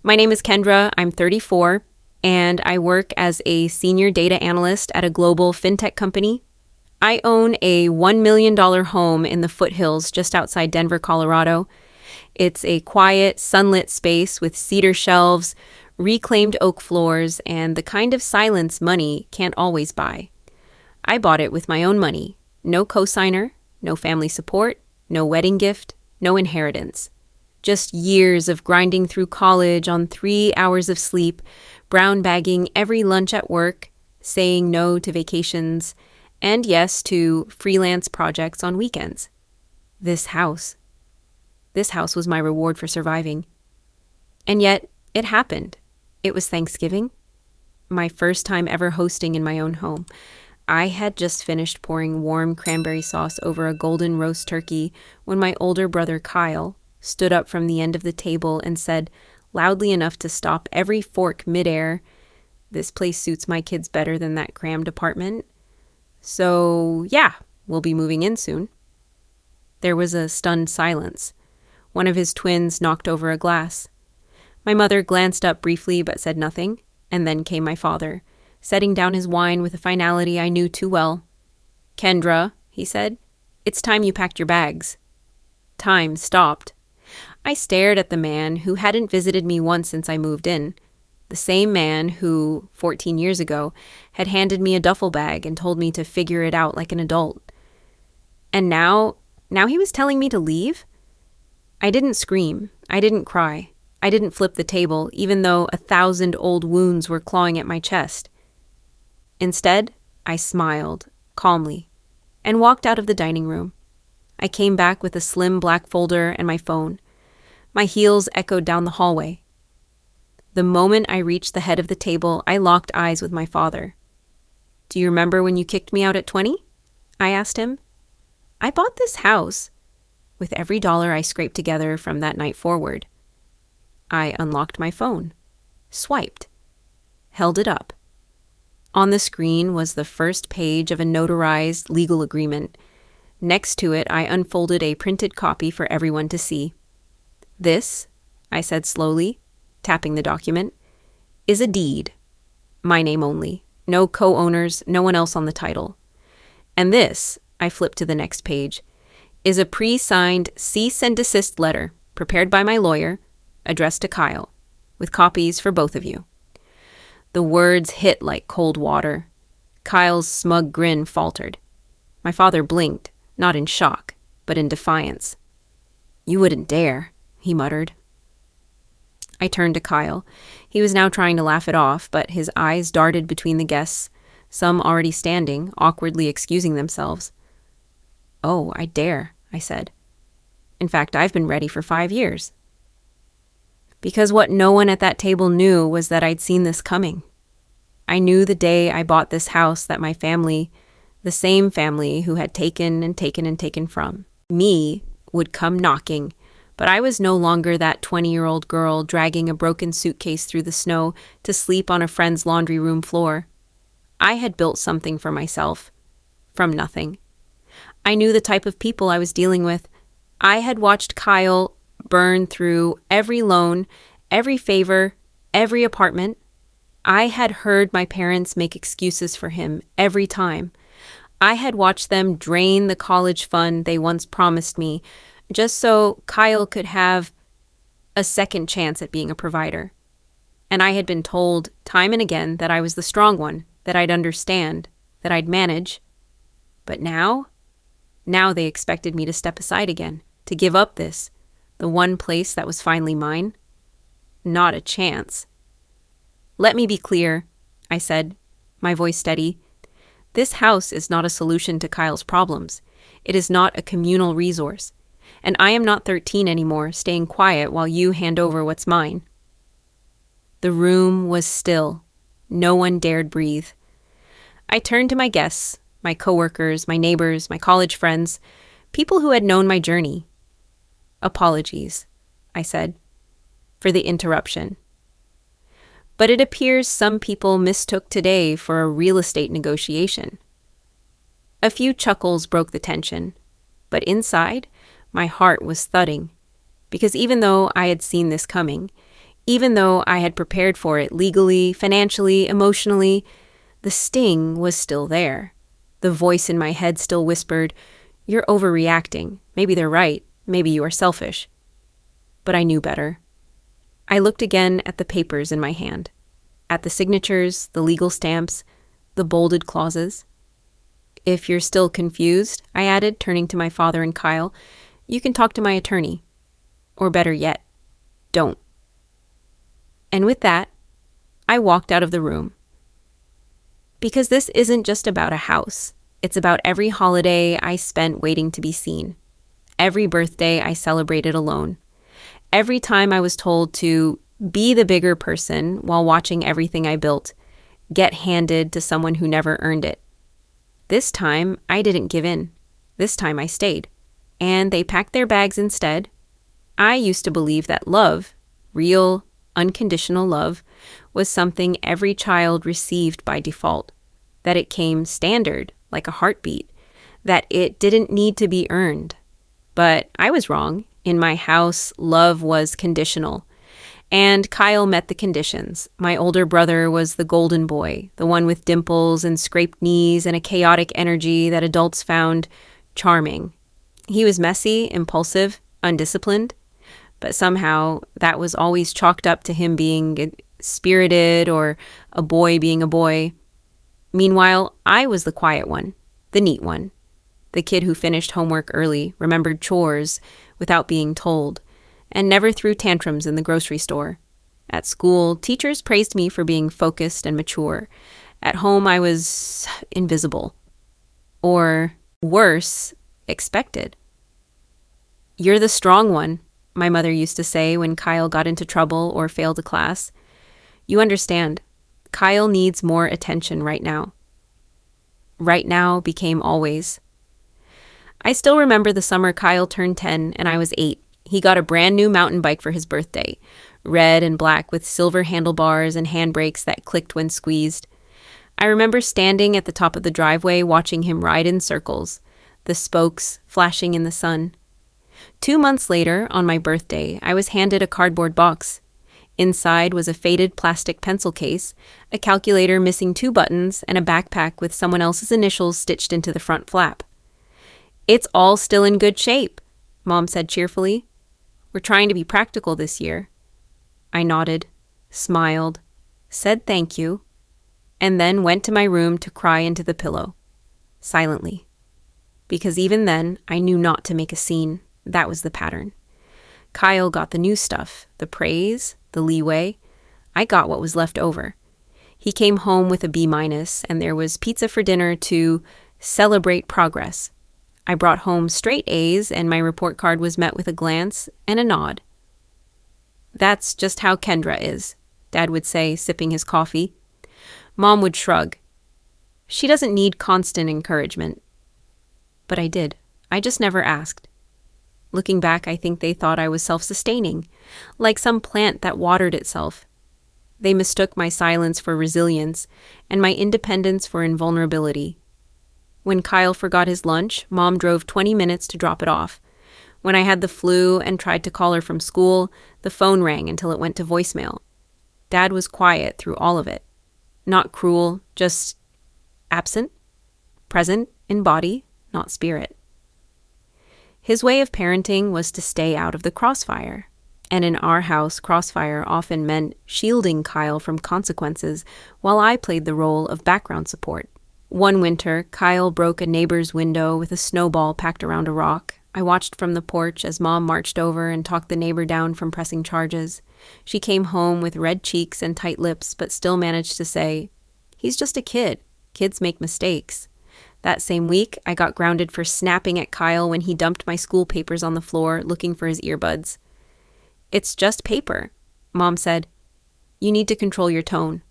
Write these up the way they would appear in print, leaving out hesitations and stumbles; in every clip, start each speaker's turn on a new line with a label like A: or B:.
A: My name is Kendra. I'm 34, and I work as a senior data analyst at a global fintech company. I own a $1 million home in the foothills just outside Denver, Colorado. It's a quiet, sunlit space with cedar shelves, reclaimed oak floors, and the kind of silence money can't always buy. I bought it with my own money. No cosigner, no family support, no wedding gift, no inheritance. Just years of grinding through college on 3 hours of sleep, brown bagging every lunch at work, saying no to vacations, and yes to freelance projects on weekends. This house was my reward for surviving. And yet, it happened. It was Thanksgiving, my first time ever hosting in my own home. I had just finished pouring warm cranberry sauce over a golden roast turkey when my older brother Kyle stood up from the end of the table and said, loudly enough to stop every fork midair, "This place suits my kids better than that crammed apartment. So, yeah, we'll be moving in soon." There was a stunned silence. One of his twins knocked over a glass. My mother glanced up briefly but said nothing, and then came my father, setting down his wine with a finality I knew too well. "Kendra," he said, "it's time you packed your bags." Time stopped. I stared at the man who hadn't visited me once since I moved in, the same man who, 14 years ago, had handed me a duffel bag and told me to figure it out like an adult. And now he was telling me to leave? I didn't scream. I didn't cry. I didn't flip the table, even though 1,000 old wounds were clawing at my chest. Instead, I smiled, calmly, and walked out of the dining room. I came back with a slim black folder and my phone. My heels echoed down the hallway. The moment I reached the head of the table, I locked eyes with my father. "Do you remember when you kicked me out at 20? I asked him. "I bought this house with every dollar I scraped together from that night forward." I unlocked my phone, swiped, held it up. On the screen was the first page of a notarized legal agreement. Next to it, I unfolded a printed copy for everyone to see. "This," I said slowly, tapping the document, "is a deed. My name only. No co-owners, no one else on the title. And this," I flipped to the next page, "is a pre-signed cease and desist letter prepared by my lawyer, addressed to Kyle, with copies for both of you." The words hit like cold water. Kyle's smug grin faltered. My father blinked, not in shock, but in defiance. "You wouldn't dare," he muttered. I turned to Kyle. He was now trying to laugh it off, but his eyes darted between the guests, some already standing, awkwardly excusing themselves. "Oh, I dare," I said. "In fact, I've been ready for 5 years." Because what no one at that table knew was that I'd seen this coming. I knew the day I bought this house that my family, the same family who had taken and taken and taken from me, would come knocking. But I was no longer that 20-year-old girl dragging a broken suitcase through the snow to sleep on a friend's laundry room floor. I had built something for myself. From nothing. I knew the type of people I was dealing with. I had watched Kyle burn through every loan, every favor, every apartment. I had heard my parents make excuses for him every time. I had watched them drain the college fund they once promised me, just so Kyle could have a second chance at being a provider. And I had been told time and again that I was the strong one, that I'd understand, that I'd manage. But now they expected me to step aside again, to give up this, the one place that was finally mine. Not a chance. "Let me be clear," I said, my voice steady. "This house is not a solution to Kyle's problems. It is not a communal resource. And I am not 13 anymore, staying quiet while you hand over what's mine." The room was still. No one dared breathe. I turned to my guests, my coworkers, my neighbors, my college friends, people who had known my journey. "Apologies," I said, "for the interruption. But it appears some people mistook today for a real estate negotiation." A few chuckles broke the tension, but inside, my heart was thudding, because even though I had seen this coming, Even though I had prepared for it legally, financially, emotionally, the sting was still there. The voice in my head still whispered, "You're overreacting. Maybe they're right. Maybe you are selfish." But I knew better. I looked again at the papers in my hand, at the signatures, the legal stamps, the bolded clauses. "If you're still confused," I added, turning to my father and Kyle, "you can talk to my attorney. Or better yet, don't." And with that, I walked out of the room. Because this isn't just about a house. It's about every holiday I spent waiting to be seen. Every birthday I celebrated alone. Every time I was told to be the bigger person while watching everything I built get handed to someone who never earned it. This time, I didn't give in. This time I stayed. And they packed their bags instead. I used to believe that love, real, unconditional love, was something every child received by default. That it came standard, like a heartbeat. That it didn't need to be earned. But I was wrong. In my house, love was conditional. And Kyle met the conditions. My older brother was the golden boy, the one with dimples and scraped knees and a chaotic energy that adults found charming. He was messy, impulsive, undisciplined, but somehow that was always chalked up to him being spirited or a boy being a boy. Meanwhile, I was the quiet one, the neat one, the kid who finished homework early, remembered chores without being told, and never threw tantrums in the grocery store. At school, teachers praised me for being focused and mature. At home, I was invisible. Or, worse, expected. "You're the strong one," my mother used to say when Kyle got into trouble or failed a class. "You understand. Kyle needs more attention right now." Right now became always. I still remember the summer Kyle turned 10 and I was 8. He got a brand new mountain bike for his birthday, red and black with silver handlebars and handbrakes that clicked when squeezed. I remember standing at the top of the driveway watching him ride in circles, the spokes flashing in the sun. 2 months later, on my birthday, I was handed a cardboard box. Inside was a faded plastic pencil case, a calculator missing 2 buttons, and a backpack with someone else's initials stitched into the front flap. "It's all still in good shape," Mom said cheerfully. "We're trying to be practical this year." I nodded, smiled, said thank you, and then went to my room to cry into the pillow, silently. Because even then, I knew not to make a scene. That was the pattern. Kyle got the new stuff, the praise, the leeway. I got what was left over. He came home with a B-, and there was pizza for dinner to celebrate progress. I brought home straight A's, and my report card was met with a glance and a nod. "That's just how Kendra is," Dad would say, sipping his coffee. Mom would shrug. "She doesn't need constant encouragement." But I did. I just never asked. Looking back, I think they thought I was self-sustaining, like some plant that watered itself. They mistook my silence for resilience and my independence for invulnerability. When Kyle forgot his lunch, Mom drove 20 minutes to drop it off. When I had the flu and tried to call her from school, the phone rang until it went to voicemail. Dad was quiet through all of it. Not cruel, just absent, present in body, not spirit. His way of parenting was to stay out of the crossfire. And in our house, crossfire often meant shielding Kyle from consequences while I played the role of background support. One winter, Kyle broke a neighbor's window with a snowball packed around a rock. I watched from the porch as Mom marched over and talked the neighbor down from pressing charges. She came home with red cheeks and tight lips, but still managed to say, "He's just a kid. Kids make mistakes." That same week, I got grounded for snapping at Kyle when he dumped my school papers on the floor looking for his earbuds. "It's just paper," Mom said. "You need to control your tone."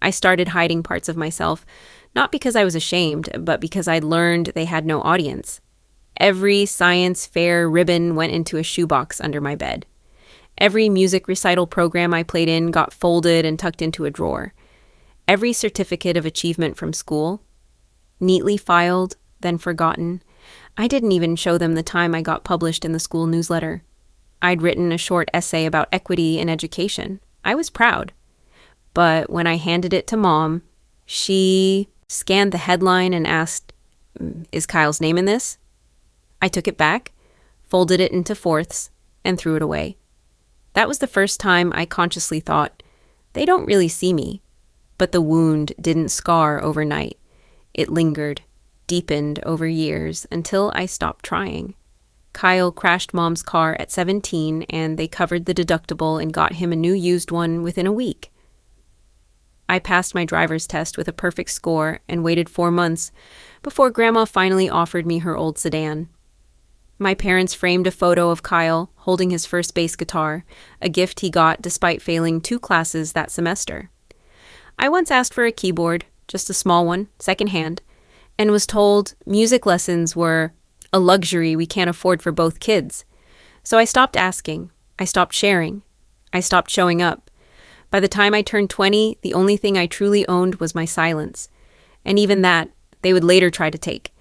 A: I started hiding parts of myself, not because I was ashamed, but because I'd learned they had no audience. Every science fair ribbon went into a shoebox under my bed. Every music recital program I played in got folded and tucked into a drawer. Every certificate of achievement from school, neatly filed, then forgotten. I didn't even show them the time I got published in the school newsletter. I'd written a short essay about equity in education. I was proud. But when I handed it to Mom, she scanned the headline and asked, "Is Kyle's name in this?" I took it back, folded it into fourths, and threw it away. That was the first time I consciously thought, they don't really see me. But the wound didn't scar overnight. It lingered, deepened over years until I stopped trying. Kyle crashed Mom's car at 17, and they covered the deductible and got him a new used one within a week. I passed my driver's test with a perfect score and waited 4 months before Grandma finally offered me her old sedan. My parents framed a photo of Kyle holding his first bass guitar, a gift he got despite failing 2 classes that semester. I once asked for a keyboard, just a small one, secondhand, and was told music lessons were a luxury we can't afford for both kids. So I stopped asking. I stopped sharing. I stopped showing up. By the time I turned 20, the only thing I truly owned was my silence. And even that, they would later try to take.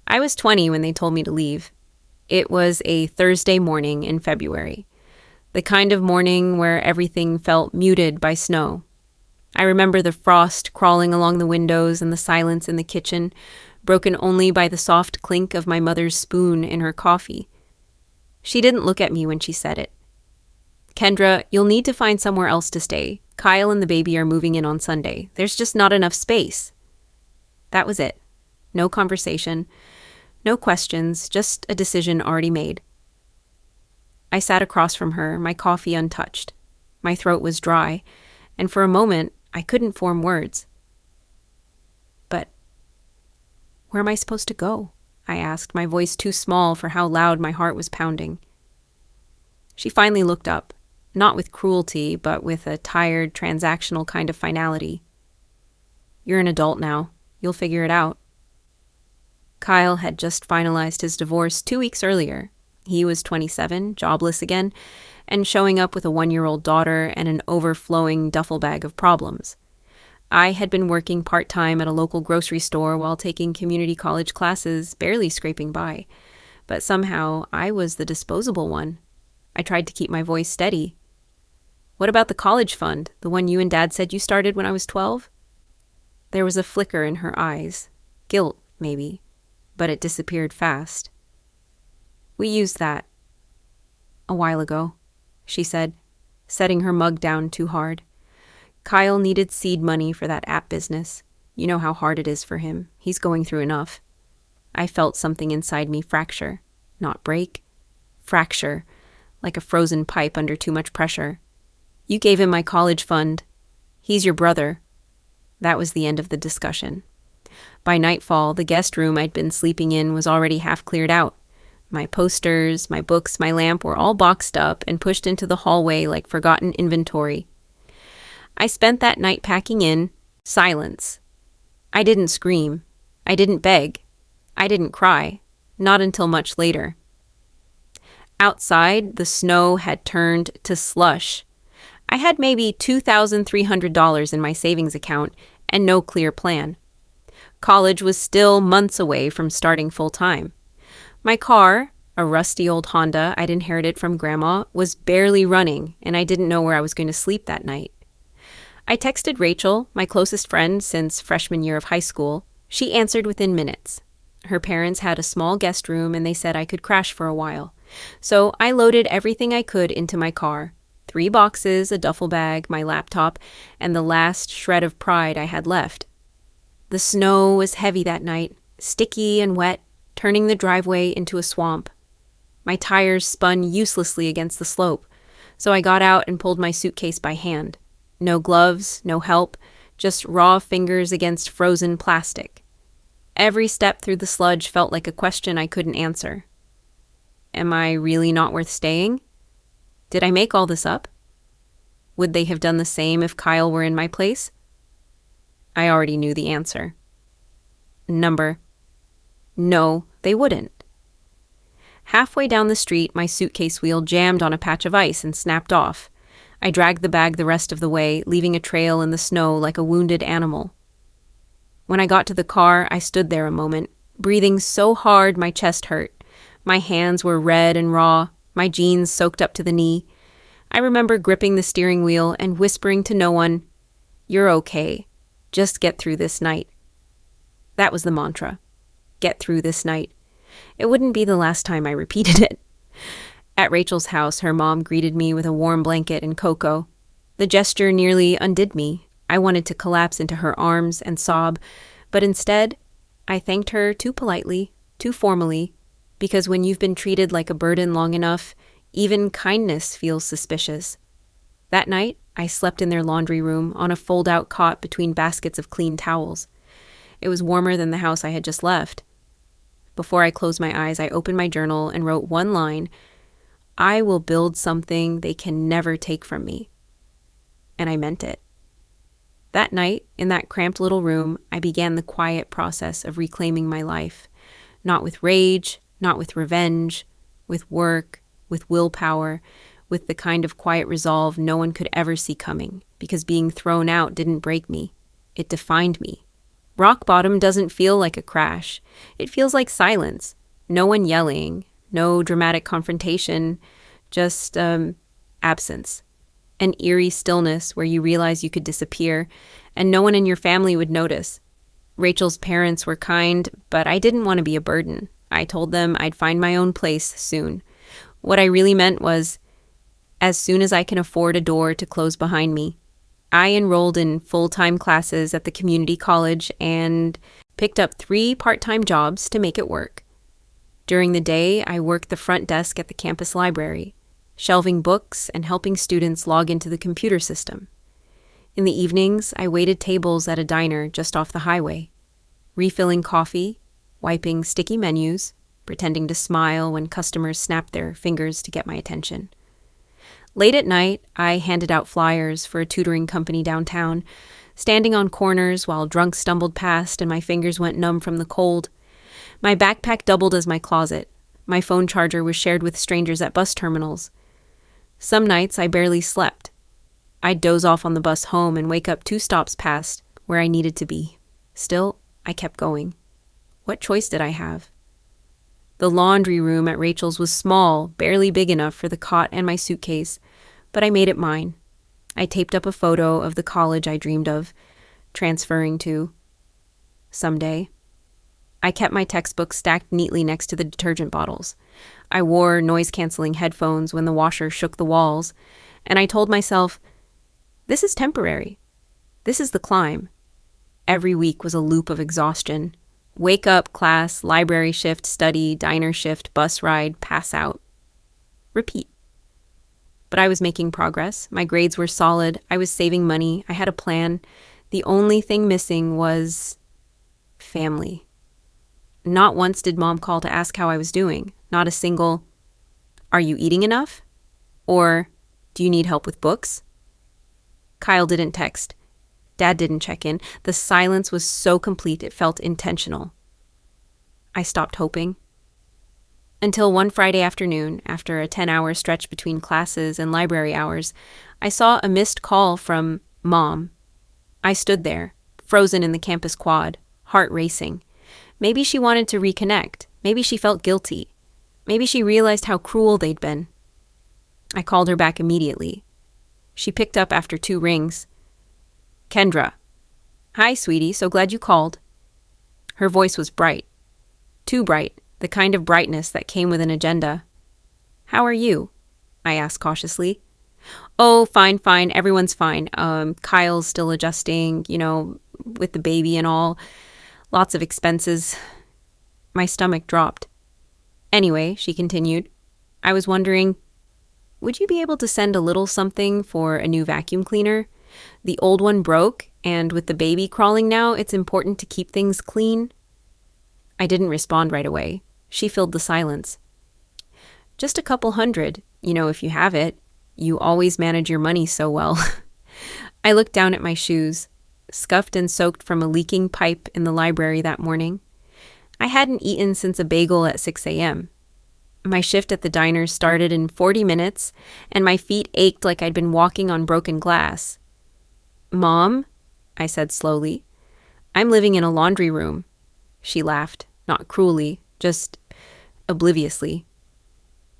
A: I was 20 when they told me to leave. It was a Thursday morning in February. The kind of morning where everything felt muted by snow. I remember the frost crawling along the windows and the silence in the kitchen, broken only by the soft clink of my mother's spoon in her coffee. She didn't look at me when she said it. "Kendra, you'll need to find somewhere else to stay. Kyle and the baby are moving in on Sunday. There's just not enough space." That was it. No conversation, no questions, just a decision already made. I sat across from her, my coffee untouched. My throat was dry, and for a moment, I couldn't form words. "But where am I supposed to go?" I asked, my voice too small for how loud my heart was pounding. She finally looked up, not with cruelty, but with a tired, transactional kind of finality. "You're an adult now. You'll figure it out." Kyle had just finalized his divorce 2 weeks earlier. He was 27, jobless again, and showing up with a 1-year-old daughter and an overflowing duffel bag of problems. I had been working part-time at a local grocery store while taking community college classes, barely scraping by. But somehow, I was the disposable one. I tried to keep my voice steady. "What about the college fund, the one you and Dad said you started when I was 12? There was a flicker in her eyes. Guilt, maybe. But it disappeared fast. "We used that a while ago," she said, setting her mug down too hard. "Kyle needed seed money for that app business. You know how hard it is for him. He's going through enough." I felt something inside me fracture. Not break. Fracture. Like a frozen pipe under too much pressure. "You gave him my college fund. He's your brother." That was the end of the discussion. By nightfall, the guest room I'd been sleeping in was already half cleared out. My posters, my books, my lamp were all boxed up and pushed into the hallway like forgotten inventory. I spent that night packing in silence. I didn't scream. I didn't beg. I didn't cry. Not until much later. Outside, the snow had turned to slush. I had maybe $2,300 in my savings account and no clear plan. College was still months away from starting full-time. My car, a rusty old Honda I'd inherited from Grandma, was barely running, and I didn't know where I was going to sleep that night. I texted Rachel, my closest friend since freshman year of high school. She answered within minutes. Her parents had a small guest room, and they said I could crash for a while. So I loaded everything I could into my car. 3 boxes, a duffel bag, my laptop, and the last shred of pride I had left. The snow was heavy that night, sticky and wet, turning the driveway into a swamp. My tires spun uselessly against the slope, so I got out and pulled my suitcase by hand. No gloves, no help, just raw fingers against frozen plastic. Every step through the sludge felt like a question I couldn't answer. Am I really not worth staying? Did I make all this up? Would they have done the same if Kyle were in my place? I already knew the answer. No, they wouldn't. Halfway down the street, my suitcase wheel jammed on a patch of ice and snapped off. I dragged the bag the rest of the way, leaving a trail in the snow like a wounded animal. When I got to the car, I stood there a moment, breathing so hard my chest hurt. My hands were red and raw, my jeans soaked up to the knee. I remember gripping the steering wheel and whispering to no one, "You're okay. Just get through this night." That was the mantra. Get through this night. It wouldn't be the last time I repeated it. At Rachel's house, her mom greeted me with a warm blanket and cocoa. The gesture nearly undid me. I wanted to collapse into her arms and sob, but instead, I thanked her too politely, too formally, because when you've been treated like a burden long enough, even kindness feels suspicious. That night, I slept in their laundry room on a fold-out cot between baskets of clean towels. It was warmer than the house I had just left. Before I closed my eyes, I opened my journal and wrote one line, "I will build something they can never take from me." And I meant it. That night, in that cramped little room, I began the quiet process of reclaiming my life. Not with rage, not with revenge, with work, with willpower, with the kind of quiet resolve no one could ever see coming, because being thrown out didn't break me. It defined me. Rock bottom doesn't feel like a crash. It feels like silence. No one yelling, no dramatic confrontation, just absence. An eerie stillness where you realize you could disappear, and no one in your family would notice. Rachel's parents were kind, but I didn't want to be a burden. I told them I'd find my own place soon. What I really meant was, as soon as I can afford a door to close behind me. I enrolled in full-time classes at the community college and picked up 3 part-time jobs to make it work. During the day, I worked the front desk at the campus library, shelving books and helping students log into the computer system. In the evenings, I waited tables at a diner just off the highway, refilling coffee, wiping sticky menus, pretending to smile when customers snapped their fingers to get my attention. Late at night, I handed out flyers for a tutoring company downtown, standing on corners while drunks stumbled past and my fingers went numb from the cold. My backpack doubled as my closet. My phone charger was shared with strangers at bus terminals. Some nights I barely slept. I'd doze off on the bus home and wake up 2 stops past where I needed to be. Still, I kept going. What choice did I have? The laundry room at Rachel's was small, barely big enough for the cot and my suitcase, but I made it mine. I taped up a photo of the college I dreamed of, transferring to someday. I kept my textbooks stacked neatly next to the detergent bottles. I wore noise-canceling headphones when the washer shook the walls, and I told myself, this is temporary. This is the climb. Every week was a loop of exhaustion. Wake up, class, library shift, study, diner shift, bus ride, pass out. Repeat. But I was making progress. My grades were solid. I was saving money. I had a plan. The only thing missing was family. Not once did Mom call to ask how I was doing. Not a single, "Are you eating enough?" Or, "Do you need help with books?" Kyle didn't text. Dad didn't check in. The silence was so complete it felt intentional. I stopped hoping. Until one Friday afternoon, after a 10-hour stretch between classes and library hours, I saw a missed call from Mom. I stood there, frozen in the campus quad, heart racing. Maybe she wanted to reconnect. Maybe she felt guilty. Maybe she realized how cruel they'd been. I called her back immediately. She picked up after 2 rings. "Kendra." "Hi, sweetie, so glad you called." Her voice was bright. Too bright, the kind of brightness that came with an agenda. "How are you?" I asked cautiously. "Oh, fine, everyone's fine. Kyle's still adjusting, with the baby and all. Lots of expenses." My stomach dropped. "Anyway," she continued, "I was wondering, would you be able to send a little something for a new vacuum cleaner? The old one broke, and with the baby crawling now, it's important to keep things clean." I didn't respond right away. She filled the silence. "Just a couple $100, if you have it. You always manage your money so well." I looked down at my shoes, scuffed and soaked from a leaking pipe in the library that morning. I hadn't eaten since a bagel at 6 a.m. My shift at the diner started in 40 minutes, and my feet ached like I'd been walking on broken glass. "Mom," I said slowly, "I'm living in a laundry room." She laughed, not cruelly, just obliviously.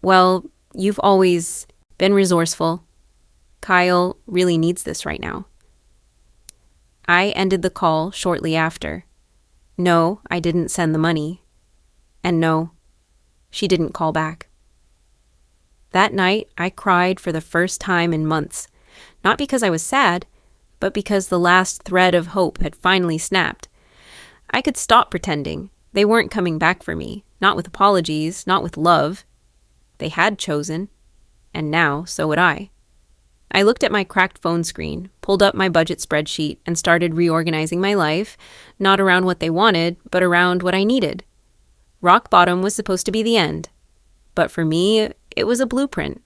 A: "Well, You've always been resourceful. Kyle really needs this right now. I ended the call shortly after. No, I didn't send the money. And no, she didn't call back. That night, I cried for the first time in months, not because I was sad, but because the last thread of hope had finally snapped. I could stop pretending. They weren't coming back for me, not with apologies, not with love. They had chosen, and now so would I. I looked at my cracked phone screen, pulled up my budget spreadsheet, and started reorganizing my life, not around what they wanted, but around what I needed. Rock bottom was supposed to be the end, but for me, it was a blueprint.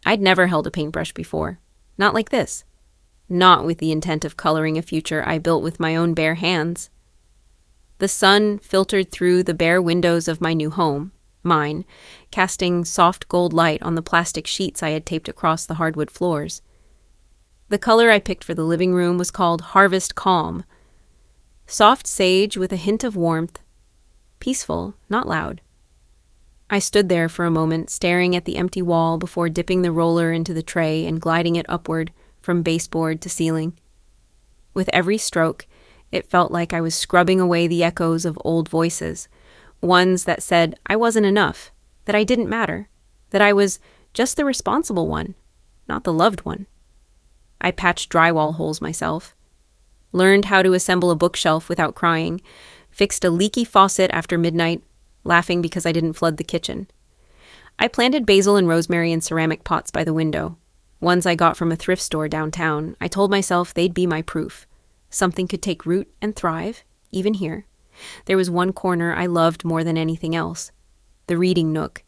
A: I'd never held a paintbrush before, not like this, not with the intent of coloring a future I built with my own bare hands. The sun filtered through the bare windows of my new home, mine, casting soft gold light on the plastic sheets I had taped across the hardwood floors. The color I picked for the living room was called Harvest Calm. Soft sage with a hint of warmth. Peaceful, not loud. I stood there for a moment, staring at the empty wall before dipping the roller into the tray and gliding it upward from baseboard to ceiling. With every stroke, it felt like I was scrubbing away the echoes of old voices, ones that said I wasn't enough, that I didn't matter, that I was just the responsible one, not the loved one. I patched drywall holes myself, learned how to assemble a bookshelf without crying, fixed a leaky faucet after midnight, laughing because I didn't flood the kitchen. I planted basil and rosemary in ceramic pots by the window, ones I got from a thrift store downtown. I told myself they'd be my proof. Something could take root and thrive, even here. There was one corner I loved more than anything else, the reading nook.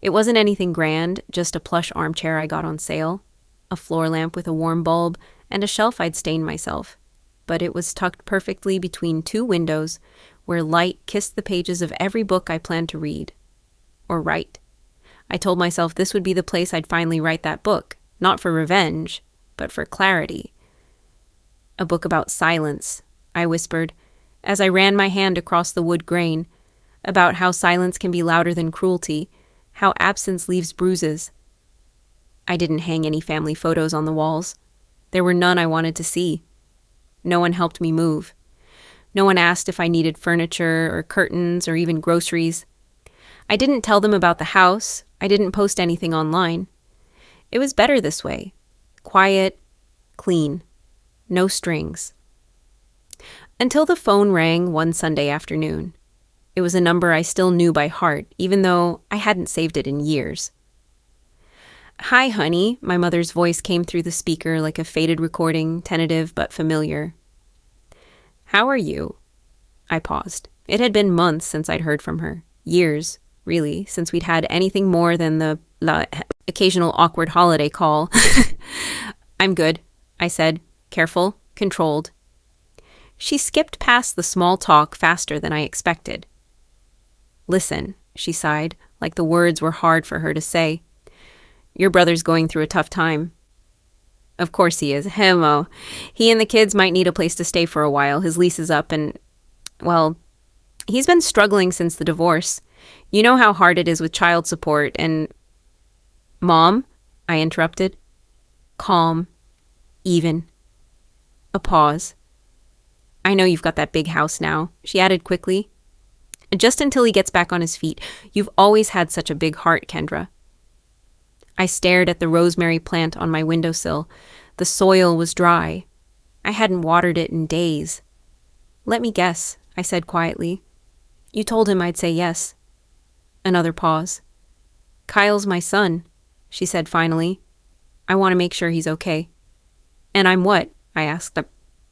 A: It wasn't anything grand, just a plush armchair I got on sale, a floor lamp with a warm bulb, and a shelf I'd stained myself. But it was tucked perfectly between two windows where light kissed the pages of every book I planned to read. Or write. I told myself this would be the place I'd finally write that book, not for revenge, but for clarity. A book about silence, I whispered, as I ran my hand across the wood grain, about how silence can be louder than cruelty, how absence leaves bruises. I didn't hang any family photos on the walls. There were none I wanted to see. No one helped me move. No one asked if I needed furniture or curtains or even groceries. I didn't tell them about the house. I didn't post anything online. It was better this way. Quiet, clean, no strings. Until the phone rang one Sunday afternoon. It was a number I still knew by heart, even though I hadn't saved it in years. "Hi, honey," my mother's voice came through the speaker like a faded recording, tentative but familiar. "How are you?" I paused. It had been months since I'd heard from her. Years, really, since we'd had anything more than the occasional awkward holiday call. "I'm good," I said, careful, controlled. She skipped past the small talk faster than I expected. "Listen," she sighed, like the words were hard for her to say. "Your brother's going through a tough time." "Of course he is. Hemo. He and the kids might need a place to stay for a while. His lease is up and, well, he's been struggling since the divorce. You know how hard it is with child support and—" "Mom," I interrupted. Calm. Even. A pause. "I know you've got that big house now," she added quickly. "Just until he gets back on his feet. You've always had such a big heart, Kendra." I stared at the rosemary plant on my windowsill. The soil was dry. I hadn't watered it in days. "Let me guess," I said quietly. "You told him I'd say yes." Another pause. "Kyle's my son," she said finally. "I want to make sure he's okay." "And I'm what?" I asked.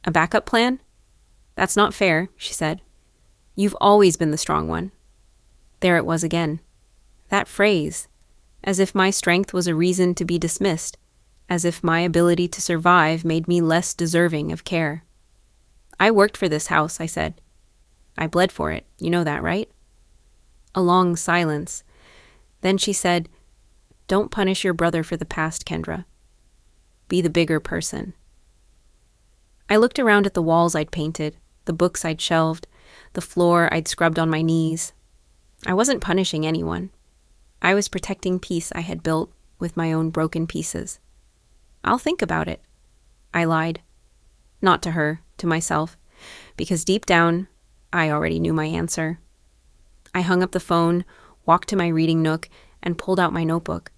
A: A backup plan?" "That's not fair," she said. "You've always been the strong one." There it was again. That phrase. As if my strength was a reason to be dismissed, as if my ability to survive made me less deserving of care. "I worked for this house," I said. "I bled for it. You know that, right?" A long silence. Then she said, "Don't punish your brother for the past, Kendra. Be the bigger person." I looked around at the walls I'd painted, the books I'd shelved, the floor I'd scrubbed on my knees. I wasn't punishing anyone. I was protecting peace I had built with my own broken pieces. I'll think about it, I lied. Not to her, to myself, because deep down, I already knew my answer. I hung up the phone, walked to my reading nook, and pulled out my notebook.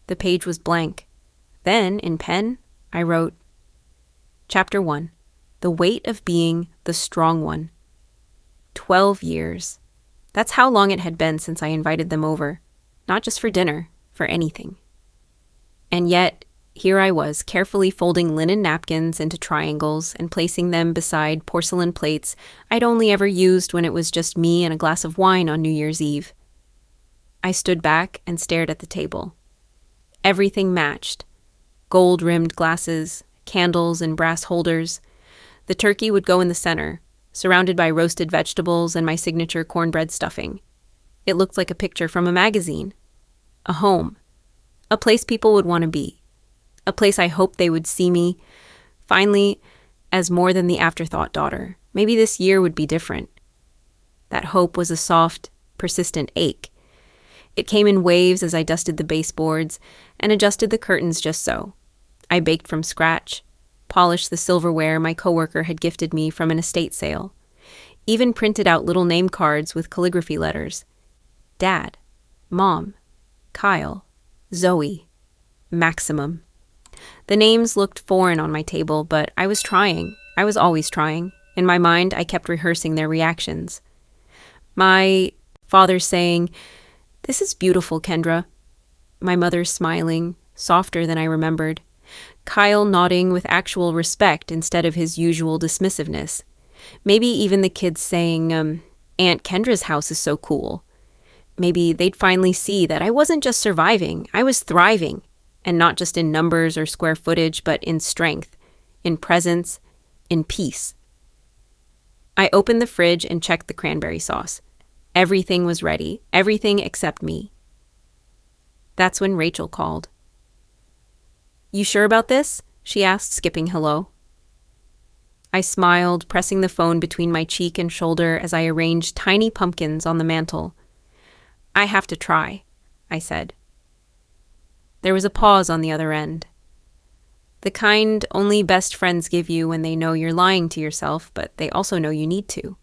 A: The page was blank. Then, in pen, I wrote, Chapter 1, The Weight of Being the Strong One. 12 years. That's how long it had been since I invited them over. Not just for dinner, for anything. And yet, here I was, carefully folding linen napkins into triangles and placing them beside porcelain plates I'd only ever used when it was just me and a glass of wine on New Year's Eve. I stood back and stared at the table. Everything matched. Gold-rimmed glasses, candles and brass holders. The turkey would go in the center, surrounded by roasted vegetables and my signature cornbread stuffing. It looked like a picture from a magazine. A home. A place people would want to be. A place I hoped they would see me, finally, as more than the afterthought daughter. Maybe this year would be different. That hope was a soft, persistent ache. It came in waves as I dusted the baseboards and adjusted the curtains just so. I baked from scratch, polished the silverware my coworker had gifted me from an estate sale, even printed out little name cards with calligraphy letters. Dad, Mom, Kyle, Zoe, Maximum. The names looked foreign on my table, but I was trying. I was always trying. In my mind, I kept rehearsing their reactions. My father saying, "This is beautiful, Kendra." My mother smiling, softer than I remembered. Kyle nodding with actual respect instead of his usual dismissiveness. Maybe even the kids saying, Aunt Kendra's house is so cool. Maybe they'd finally see that I wasn't just surviving, I was thriving. And not just in numbers or square footage, but in strength, in presence, in peace. I opened the fridge and checked the cranberry sauce. Everything was ready, everything except me. That's when Rachel called. "You sure about this?" she asked, skipping hello. I smiled, pressing the phone between my cheek and shoulder as I arranged tiny pumpkins on the mantel. "I have to try," I said. There was a pause on the other end. The kind only best friends give you when they know you're lying to yourself, but they also know you need to.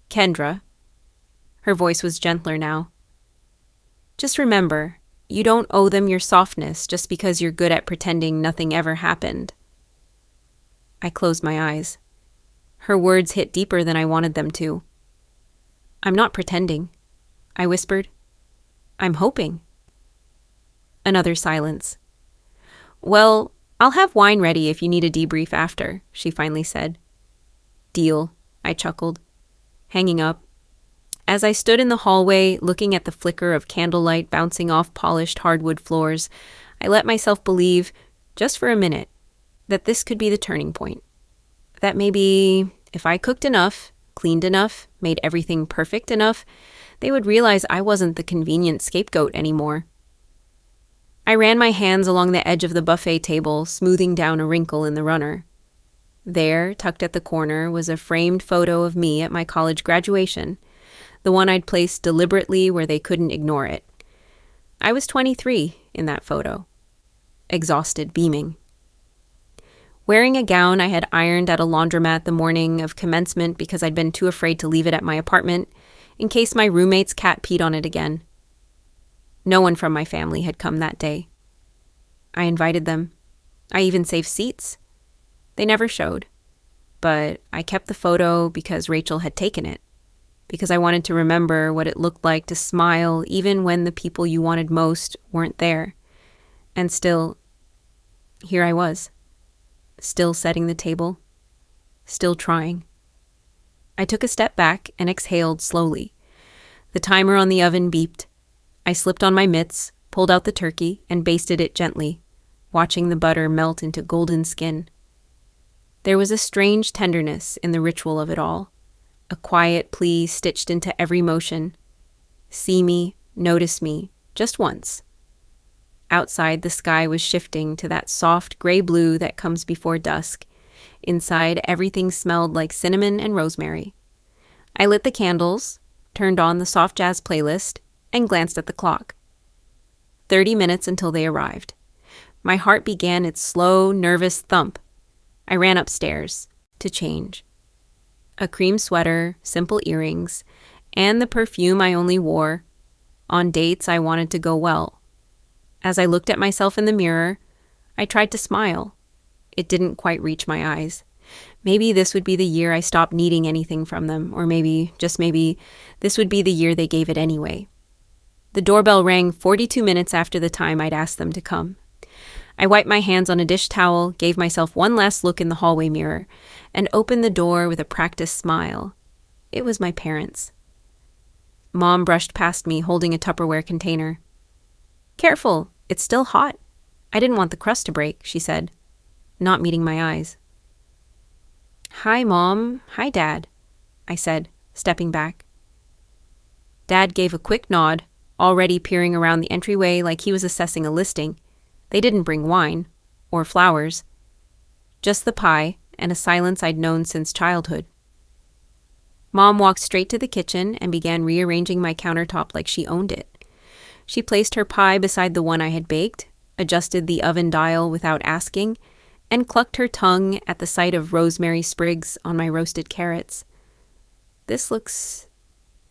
A: "Kendra." Her voice was gentler now. "Just remember, you don't owe them your softness just because you're good at pretending nothing ever happened." I closed my eyes. Her words hit deeper than I wanted them to. "I'm not pretending," I whispered. "I'm hoping." Another silence. "Well, I'll have wine ready if you need a debrief after," she finally said. "Deal," I chuckled, hanging up. As I stood in the hallway, looking at the flicker of candlelight bouncing off polished hardwood floors, I let myself believe, just for a minute, that this could be the turning point. That maybe, if I cooked enough, cleaned enough, made everything perfect enough, they would realize I wasn't the convenient scapegoat anymore. I ran my hands along the edge of the buffet table, smoothing down a wrinkle in the runner. There, tucked at the corner, was a framed photo of me at my college graduation, the one I'd placed deliberately where they couldn't ignore it. I was 23 in that photo, exhausted, beaming. Wearing a gown I had ironed at a laundromat the morning of commencement because I'd been too afraid to leave it at my apartment, in case my roommate's cat peed on it again. No one from my family had come that day. I invited them. I even saved seats. They never showed. But I kept the photo because Rachel had taken it. Because I wanted to remember what it looked like to smile even when the people you wanted most weren't there. And still, here I was. Still setting the table. Still trying. I took a step back and exhaled slowly. The timer on the oven beeped. I slipped on my mitts, pulled out the turkey, and basted it gently, watching the butter melt into golden skin. There was a strange tenderness in the ritual of it all, a quiet plea stitched into every motion. See me, notice me, just once. Outside, the sky was shifting to that soft gray blue that comes before dusk. Inside, everything smelled like cinnamon and rosemary. I lit the candles, turned on the soft jazz playlist, and glanced at the clock. 30 minutes until they arrived. My heart began its slow, nervous thump. I ran upstairs to change. A cream sweater, simple earrings, and the perfume I only wore. On dates I wanted to go well. As I looked at myself in the mirror, I tried to smile. It didn't quite reach my eyes. Maybe this would be the year I stopped needing anything from them, or maybe, just maybe, this would be the year they gave it anyway. The doorbell rang 42 minutes after the time I'd asked them to come. I wiped my hands on a dish towel, gave myself one last look in the hallway mirror, and opened the door with a practiced smile. It was my parents. Mom brushed past me, holding a Tupperware container. "Careful, it's still hot. I didn't want the crust to break," she said, not meeting my eyes. "Hi, Mom. Hi, Dad," I said, stepping back. Dad gave a quick nod, already peering around the entryway like he was assessing a listing. They didn't bring wine or flowers, just the pie and a silence I'd known since childhood. Mom walked straight to the kitchen and began rearranging my countertop like she owned it. She placed her pie beside the one I had baked, adjusted the oven dial without asking, and clucked her tongue at the sight of rosemary sprigs on my roasted carrots. "This looks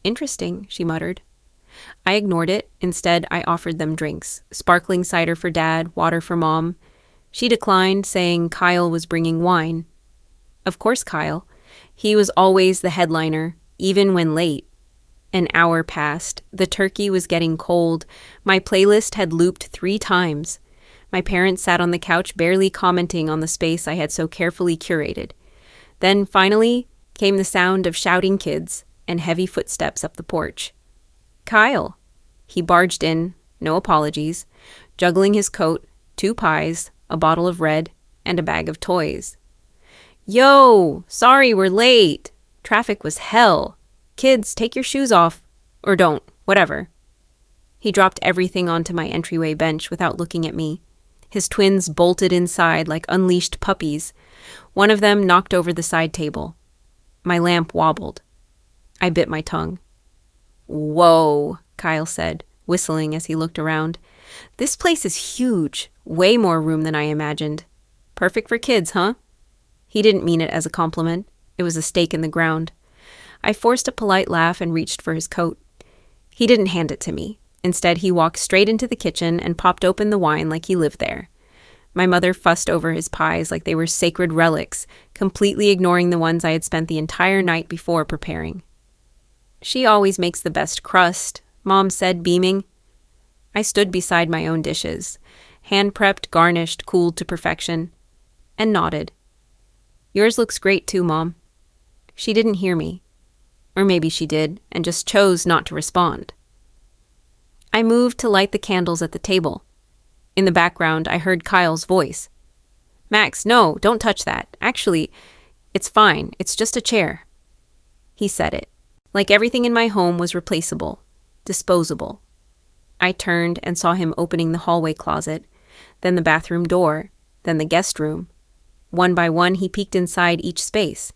A: interesting," she muttered. I ignored it. Instead, I offered them drinks. Sparkling cider for Dad, water for Mom. She declined, saying Kyle was bringing wine. Of course, Kyle. He was always the headliner, even when late. An hour passed. The turkey was getting cold. My playlist had looped 3 times. My parents sat on the couch, barely commenting on the space I had so carefully curated. Then, finally, came the sound of shouting kids and heavy footsteps up the porch. "Kyle." He barged in, no apologies, juggling his coat, 2 pies, a bottle of red, and a bag of toys. "Yo, sorry we're late. Traffic was hell. Kids, take your shoes off. Or don't, whatever." He dropped everything onto my entryway bench without looking at me. His twins bolted inside like unleashed puppies. One of them knocked over the side table. My lamp wobbled. I bit my tongue. "Whoa," Kyle said, whistling as he looked around. "This place is huge. Way more room than I imagined. Perfect for kids, huh?" He didn't mean it as a compliment. It was a stake in the ground. I forced a polite laugh and reached for his coat. He didn't hand it to me. Instead, he walked straight into the kitchen and popped open the wine like he lived there. My mother fussed over his pies like they were sacred relics, completely ignoring the ones I had spent the entire night before preparing. "She always makes the best crust," Mom said, beaming. I stood beside my own dishes, hand-prepped, garnished, cooled to perfection, and nodded. "Yours looks great too, Mom." She didn't hear me. Or maybe she did, and just chose not to respond. I moved to light the candles at the table. In the background, I heard Kyle's voice. "Max, no, don't touch that. Actually, it's fine. It's just a chair." He said it. Like everything in my home was replaceable, disposable. I turned and saw him opening the hallway closet, then the bathroom door, then the guest room. One by one, he peeked inside each space.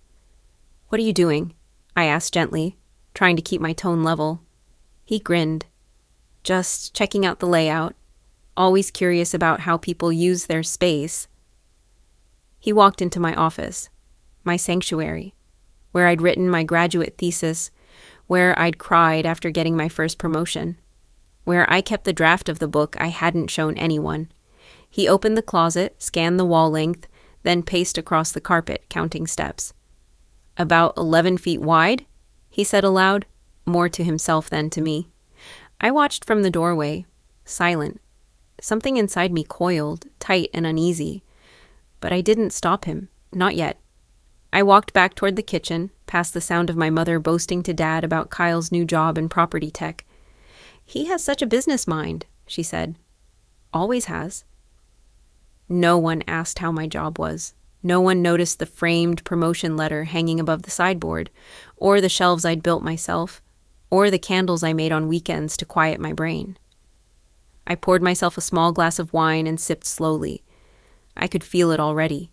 A: "What are you doing?" I asked gently, trying to keep my tone level. He grinned. "Just checking out the layout. Always curious about how people use their space." He walked into my office, my sanctuary, where I'd written my graduate thesis, where I'd cried after getting my first promotion, where I kept the draft of the book I hadn't shown anyone. He opened the closet, scanned the wall length, then paced across the carpet, counting steps. "About 11 feet wide?" he said aloud, more to himself than to me. I watched from the doorway, silent. Something inside me coiled, tight and uneasy. But I didn't stop him, not yet. I walked back toward the kitchen, past the sound of my mother boasting to Dad about Kyle's new job in property tech. "He has such a business mind," she said. "Always has." No one asked how my job was. No one noticed the framed promotion letter hanging above the sideboard, or the shelves I'd built myself, or the candles I made on weekends to quiet my brain. I poured myself a small glass of wine and sipped slowly. I could feel it already.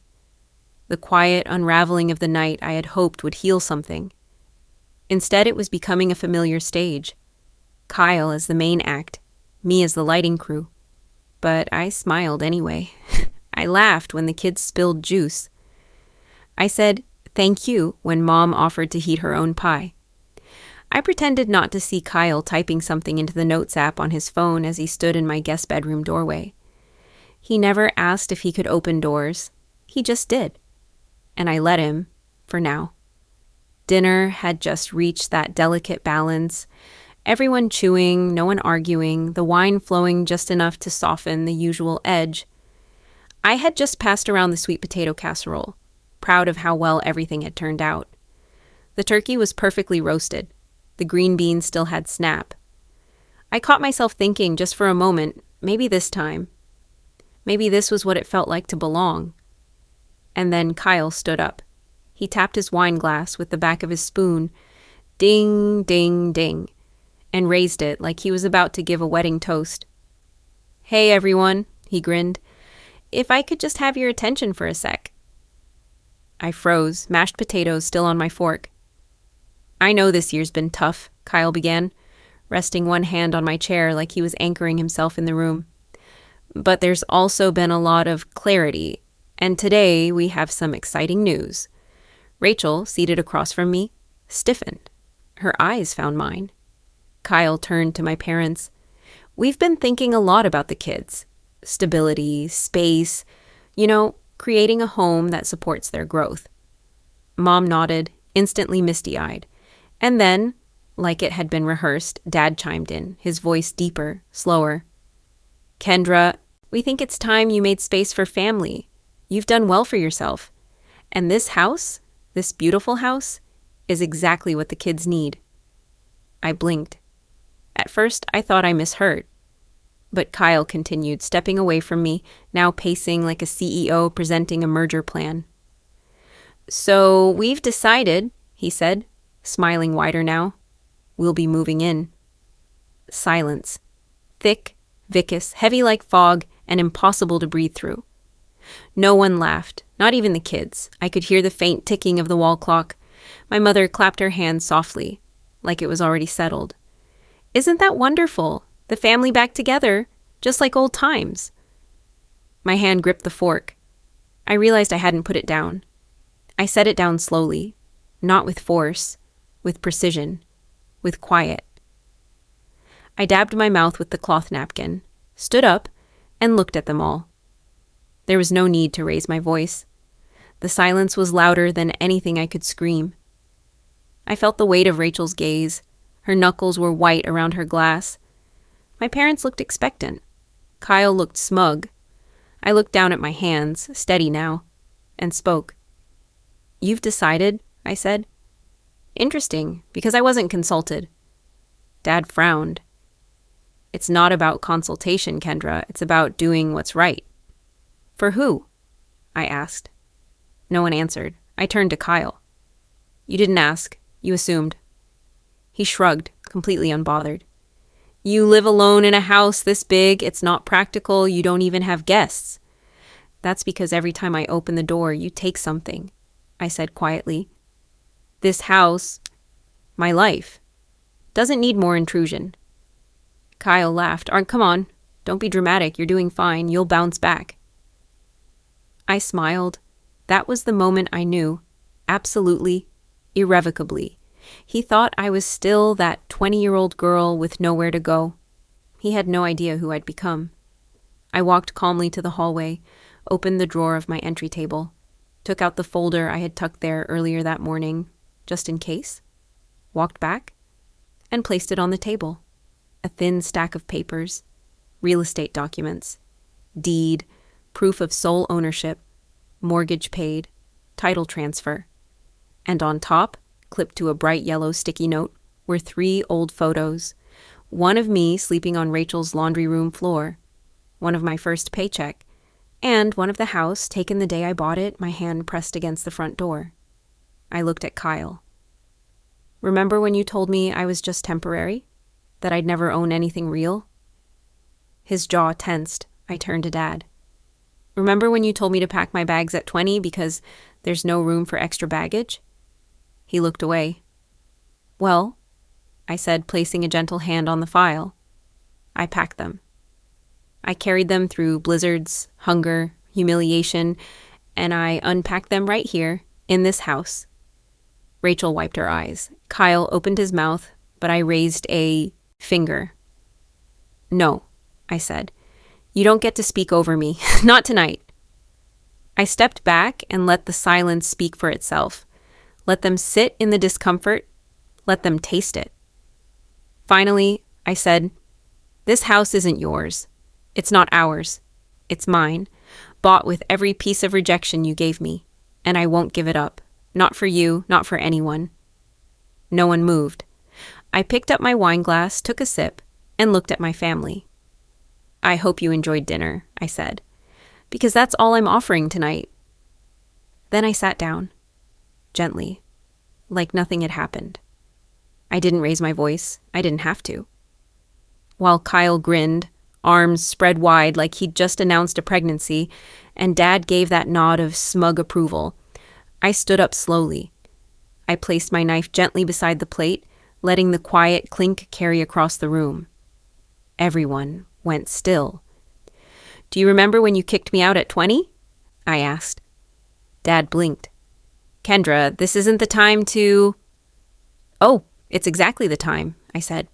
A: The quiet unraveling of the night I had hoped would heal something. Instead, it was becoming a familiar stage. Kyle as the main act, me as the lighting crew. But I smiled anyway. I laughed when the kids spilled juice. I said, "Thank you," when Mom offered to heat her own pie. I pretended not to see Kyle typing something into the notes app on his phone as he stood in my guest bedroom doorway. He never asked if he could open doors. He just did. And I let him, for now. Dinner had just reached that delicate balance. Everyone chewing, no one arguing, the wine flowing just enough to soften the usual edge. I had just passed around the sweet potato casserole, proud of how well everything had turned out. The turkey was perfectly roasted. The green beans still had snap. I caught myself thinking just for a moment, maybe this time. Maybe this was what it felt like to belong. And then Kyle stood up. He tapped his wine glass with the back of his spoon. Ding, ding, ding. And raised it like he was about to give a wedding toast. "Hey, everyone," he grinned. "If I could just have your attention for a sec." I froze, mashed potatoes still on my fork. "I know this year's been tough," Kyle began, resting one hand on my chair like he was anchoring himself in the room. "But there's also been a lot of clarity, and today we have some exciting news." Rachel, seated across from me, stiffened. Her eyes found mine. Kyle turned to my parents. "We've been thinking a lot about the kids. Stability, space, creating a home that supports their growth." Mom nodded, instantly misty-eyed. And then, like it had been rehearsed, Dad chimed in, his voice deeper, slower. "Kendra, we think it's time you made space for family. You've done well for yourself. And this house, this beautiful house, is exactly what the kids need." I blinked. At first, I thought I misheard. But Kyle continued, stepping away from me, now pacing like a CEO presenting a merger plan. "So we've decided," he said, smiling wider now. "We'll be moving in." Silence. Thick, viscous, heavy like fog, and impossible to breathe through. No one laughed, not even the kids. I could hear the faint ticking of the wall clock. My mother clapped her hands softly, like it was already settled. "Isn't that wonderful? The family back together, just like old times." My hand gripped the fork. I realized I hadn't put it down. I set it down slowly, not with force, with precision, with quiet. I dabbed my mouth with the cloth napkin, stood up, and looked at them all. There was no need to raise my voice. The silence was louder than anything I could scream. I felt the weight of Rachel's gaze. Her knuckles were white around her glass. My parents looked expectant. Kyle looked smug. I looked down at my hands, steady now, and spoke. "You've decided," I said. "Interesting, because I wasn't consulted." Dad frowned. "It's not about consultation, Kendra. It's about doing what's right." "For who?" I asked. No one answered. I turned to Kyle. "You didn't ask. You assumed." He shrugged, completely unbothered. "You live alone in a house this big. It's not practical. You don't even have guests." "That's because every time I open the door, you take something," I said quietly. "This house, my life, doesn't need more intrusion." Kyle laughed. Come on. Don't be dramatic. You're doing fine. You'll bounce back." I smiled. That was the moment I knew. Absolutely, irrevocably. He thought I was still that 20-year-old girl with nowhere to go. He had no idea who I'd become. I walked calmly to the hallway, opened the drawer of my entry table, took out the folder I had tucked there earlier that morning, just in case, walked back, and placed it on the table. A thin stack of papers, real estate documents, deed, proof of sole ownership, mortgage paid, title transfer. And on top, clipped to a bright yellow sticky note, were 3 old photos. One of me sleeping on Rachel's laundry room floor, one of my first paycheck, and one of the house taken the day I bought it, my hand pressed against the front door. I looked at Kyle. "Remember when you told me I was just temporary? That I'd never own anything real?" His jaw tensed. I turned to Dad. "Remember when you told me to pack my bags at 20 because there's no room for extra baggage?" He looked away. "Well, I said, placing a gentle hand on the file. I packed them. I carried them through blizzards, hunger, humiliation, and I unpacked them right here, in this house. Rachel wiped her eyes. Kyle opened his mouth, but I raised a finger. No, I said. You don't get to speak over me. Not tonight. I stepped back and let the silence speak for itself. Let them sit in the discomfort. Let them taste it. Finally, I said, this house isn't yours. It's not ours. It's mine, bought with every piece of rejection you gave me, and I won't give it up. Not for you, not for anyone. No one moved. I picked up my wine glass, took a sip, and looked at my family. I hope you enjoyed dinner, I said, because that's all I'm offering tonight. Then I sat down, gently, like nothing had happened. I didn't raise my voice. I didn't have to. While Kyle grinned, arms spread wide like he'd just announced a pregnancy, and Dad gave that nod of smug approval, I stood up slowly. I placed my knife gently beside the plate, letting the quiet clink carry across the room. Everyone went still. Do you remember when you kicked me out at 20? I asked. Dad blinked. Kendra, this isn't the time to... Oh, it's exactly the time, I said.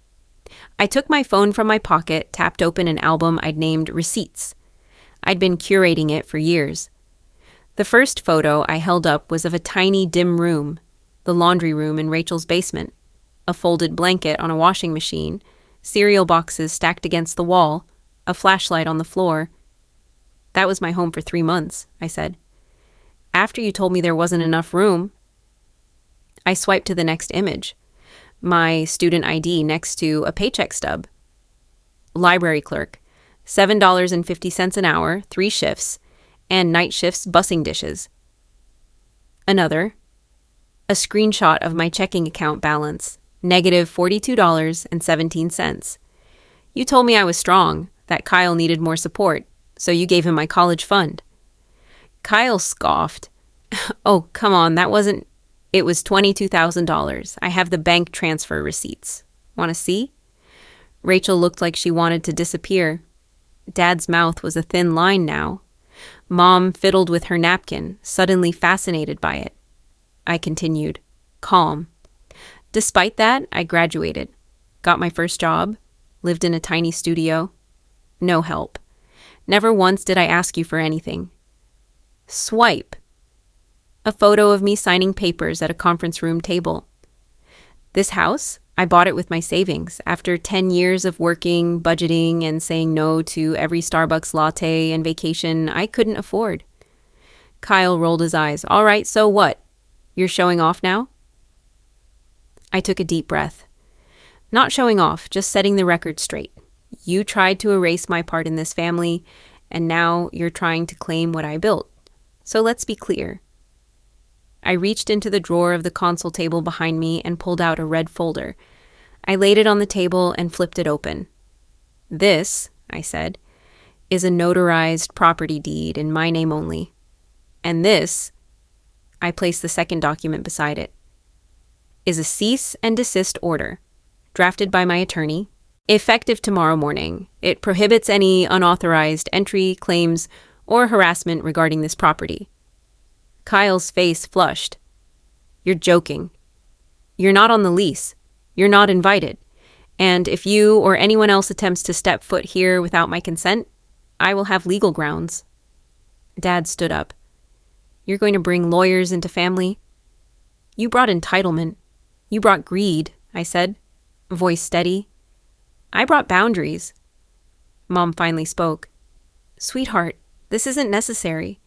A: I took my phone from my pocket, tapped open an album I'd named Receipts. I'd been curating it for years. The first photo I held up was of a tiny, dim room, the laundry room in Rachel's basement, a folded blanket on a washing machine, cereal boxes stacked against the wall, a flashlight on the floor. That was my home for 3 months, I said. After you told me there wasn't enough room, I swiped to the next image. My student ID next to a paycheck stub. Library clerk, $7.50 an hour, 3 shifts, and night shifts bussing dishes. Another, a screenshot of my checking account balance, negative $42.17. You told me I was strong, that Kyle needed more support, so you gave him my college fund. Kyle scoffed. Oh, come on, that wasn't... It was $22,000. I have the bank transfer receipts. Want to see? Rachel looked like she wanted to disappear. Dad's mouth was a thin line now. Mom fiddled with her napkin, suddenly fascinated by it. I continued, calm. Despite that, I graduated, got my first job, lived in a tiny studio. No help. Never once did I ask you for anything. Swipe. A photo of me signing papers at a conference room table. This house, I bought it with my savings after 10 years of working, budgeting, and saying no to every Starbucks latte and vacation I couldn't afford. Kyle rolled his eyes. All right, so what? You're showing off now? I took a deep breath. Not showing off, just setting the record straight. You tried to erase my part in this family, and now you're trying to claim what I built. So let's be clear. I reached into the drawer of the console table behind me and pulled out a red folder. I laid it on the table and flipped it open. This, I said, is a notarized property deed in my name only. And this, I placed the second document beside it, is a cease and desist order, drafted by my attorney, effective tomorrow morning. It prohibits any unauthorized entry, claims, or harassment regarding this property. Kyle's face flushed. You're joking. You're not on the lease. You're not invited. And if you or anyone else attempts to step foot here without my consent, I will have legal grounds. Dad stood up. You're going to bring lawyers into family? You brought entitlement. You brought greed, I said, voice steady. I brought boundaries. Mom finally spoke. Sweetheart, this isn't necessary.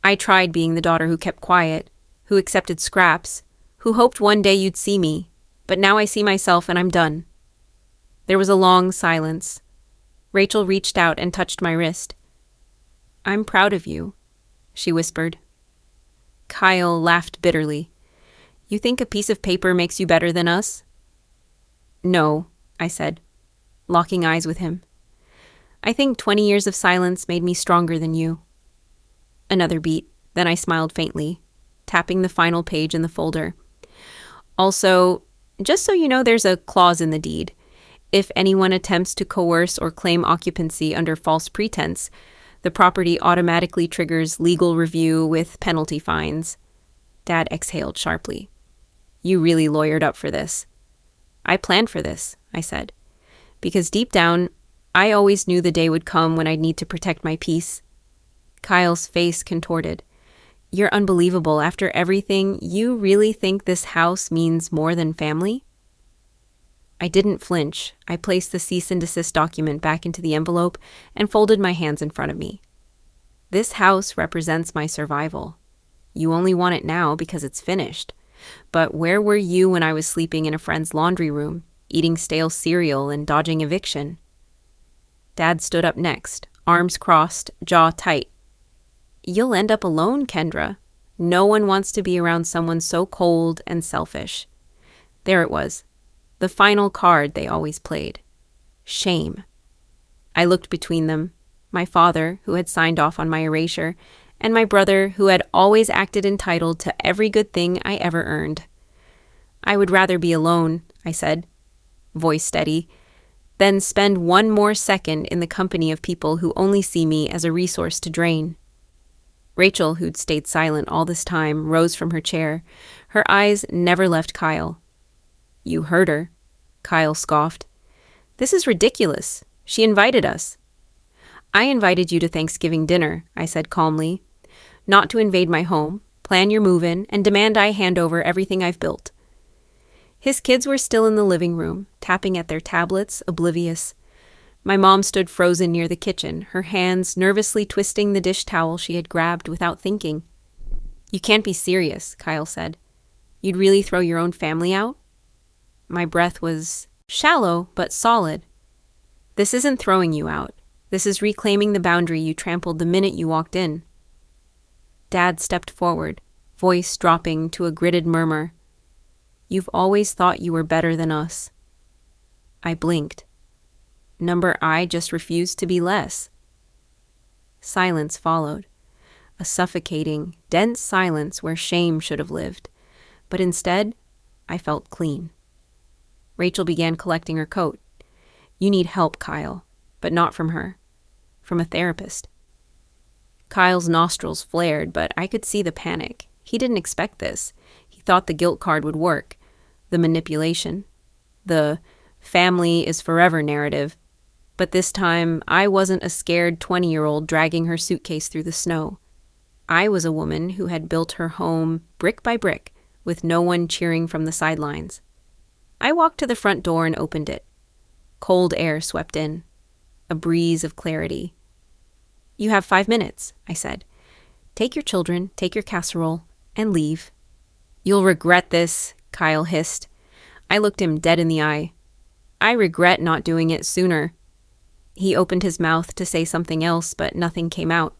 A: I tried being the daughter who kept quiet, who accepted scraps, who hoped one day you'd see me, but now I see myself and I'm done. There was a long silence. Rachel reached out and touched my wrist. I'm proud of you, she whispered. Kyle laughed bitterly. You think a piece of paper makes you better than us? No, I said, locking eyes with him. I think 20 years of silence made me stronger than you. Another beat, then I smiled faintly, tapping the final page in the folder. Also, Just so you know, there's a clause in the deed. If anyone attempts to coerce or claim occupancy under false pretense, the property automatically triggers legal review with penalty fines. Dad exhaled sharply. You really lawyered up for this. I planned for this, I said, because deep down, I always knew the day would come when I'd need to protect my peace. Kyle's face contorted. You're unbelievable. After everything, you really think this house means more than family? I didn't flinch. I placed the cease and desist document back into the envelope and folded my hands in front of me. This house represents my survival. You only want it now because it's finished. But where were you when I was sleeping in a friend's laundry room, eating stale cereal and dodging eviction? Dad stood up next, arms crossed, jaw tight. You'll end up alone, Kendra. No one wants to be around someone so cold and selfish. There it was. The final card they always played. Shame. I looked between them, my father, who had signed off on my erasure, and my brother, who had always acted entitled to every good thing I ever earned. I would rather be alone, I said, voice steady, than spend one more second in the company of people who only see me as a resource to drain. Rachel, who'd stayed silent all this time, rose from her chair. Her eyes never left Kyle. You heard her, Kyle scoffed. This is ridiculous. She invited us. I invited you to Thanksgiving dinner, I said calmly. Not to invade my home, plan your move-in, and demand I hand over everything I've built. His kids were still in the living room, tapping at their tablets, oblivious. My mom stood frozen near the kitchen, her hands nervously twisting the dish towel she had grabbed without thinking. You can't be serious, Kyle said. You'd really throw your own family out? My breath was shallow but solid. This isn't throwing you out. This is reclaiming the boundary you trampled the minute you walked in. Dad stepped forward, voice dropping to a gritted murmur. You've always thought you were better than us. I blinked. Number I just refused to be less. Silence followed. A suffocating, dense silence where shame should have lived. But instead, I felt clean. Rachel began collecting her coat. You need help, Kyle, but not from her. From a therapist. Kyle's nostrils flared, but I could see the panic. He didn't expect this. He thought the guilt card would work. The manipulation. The family is forever narrative. But this time, I wasn't a scared 20-year-old dragging her suitcase through the snow. I was a woman who had built her home brick by brick, with no one cheering from the sidelines. I walked to the front door and opened it. Cold air swept in. A breeze of clarity. You have 5 minutes, I said. Take your children, take your casserole, and leave. You'll regret this, Kyle hissed. I looked him dead in the eye. I regret not doing it sooner. He opened his mouth to say something else, but nothing came out.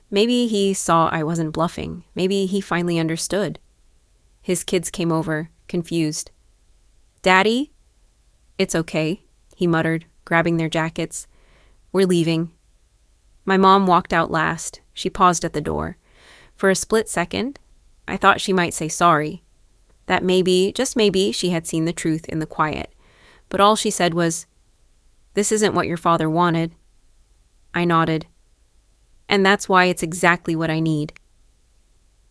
A: Maybe he saw I wasn't bluffing. Maybe he finally understood. His kids came over, confused. Daddy? It's okay, he muttered, grabbing their jackets. We're leaving. My mom walked out last. She paused at the door. For a split second, I thought she might say sorry. That maybe, just maybe, she had seen the truth in the quiet. But all she said was, "This isn't what your father wanted." I nodded. And that's why it's exactly what I need.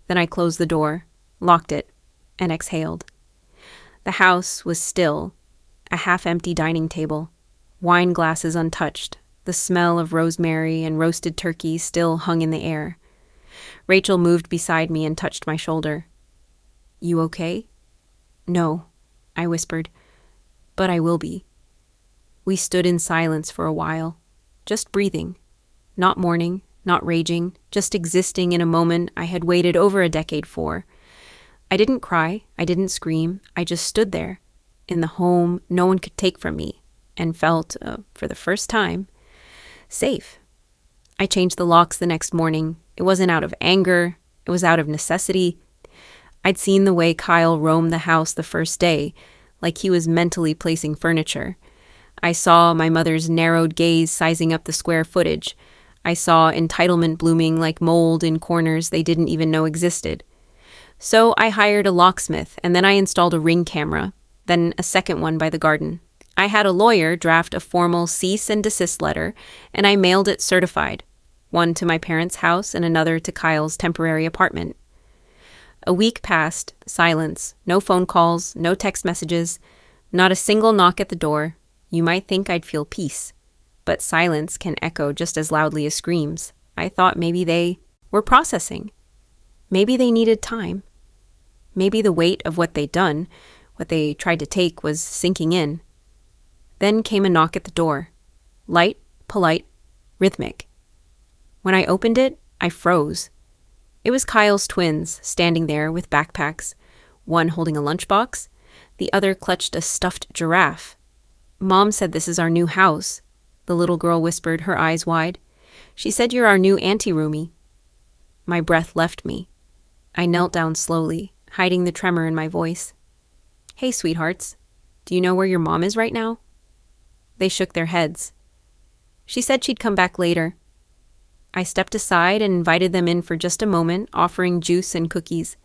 A: Then I closed the door, locked it, and exhaled. The house was still, a half-empty dining table, wine glasses untouched, the smell of rosemary and roasted turkey still hung in the air. Rachel moved beside me and touched my shoulder. You okay? No, I whispered, but I will be. We stood in silence for a while, just breathing, not mourning, not raging, just existing in a moment I had waited over a decade for. I didn't cry, I didn't scream, I just stood there, in the home no one could take from me, and felt, for the first time, safe. I changed the locks the next morning. It wasn't out of anger, it was out of necessity. I'd seen the way Kyle roamed the house the first day, like he was mentally placing furniture. I saw my mother's narrowed gaze sizing up the square footage. I saw entitlement blooming like mold in corners they didn't even know existed. So I hired a locksmith, and then I installed a Ring camera. then a second one by the garden. I had a lawyer draft a formal cease and desist letter, and I mailed it certified, one to my parents' house and another to Kyle's temporary apartment. A week passed, silence, no phone calls, no text messages, not a single knock at the door. You might think I'd feel peace, but silence can echo just as loudly as screams. I thought maybe they were processing. Maybe they needed time. Maybe the weight of what they'd done, what they tried to take, was sinking in. Then came a knock at the door. Light, polite, rhythmic. When I opened it, I froze. It was Kyle's twins, standing there with backpacks, one holding a lunchbox, the other clutched a stuffed giraffe. "Mom said this is our new house," the little girl whispered, her eyes wide. "She said you're our new auntie roomie." My breath left me. I knelt down slowly, hiding the tremor in my voice. "Hey, sweethearts, do you know where your mom is right now?" They shook their heads. "She said she'd come back later." I stepped aside and invited them in for just a moment, offering juice and cookies.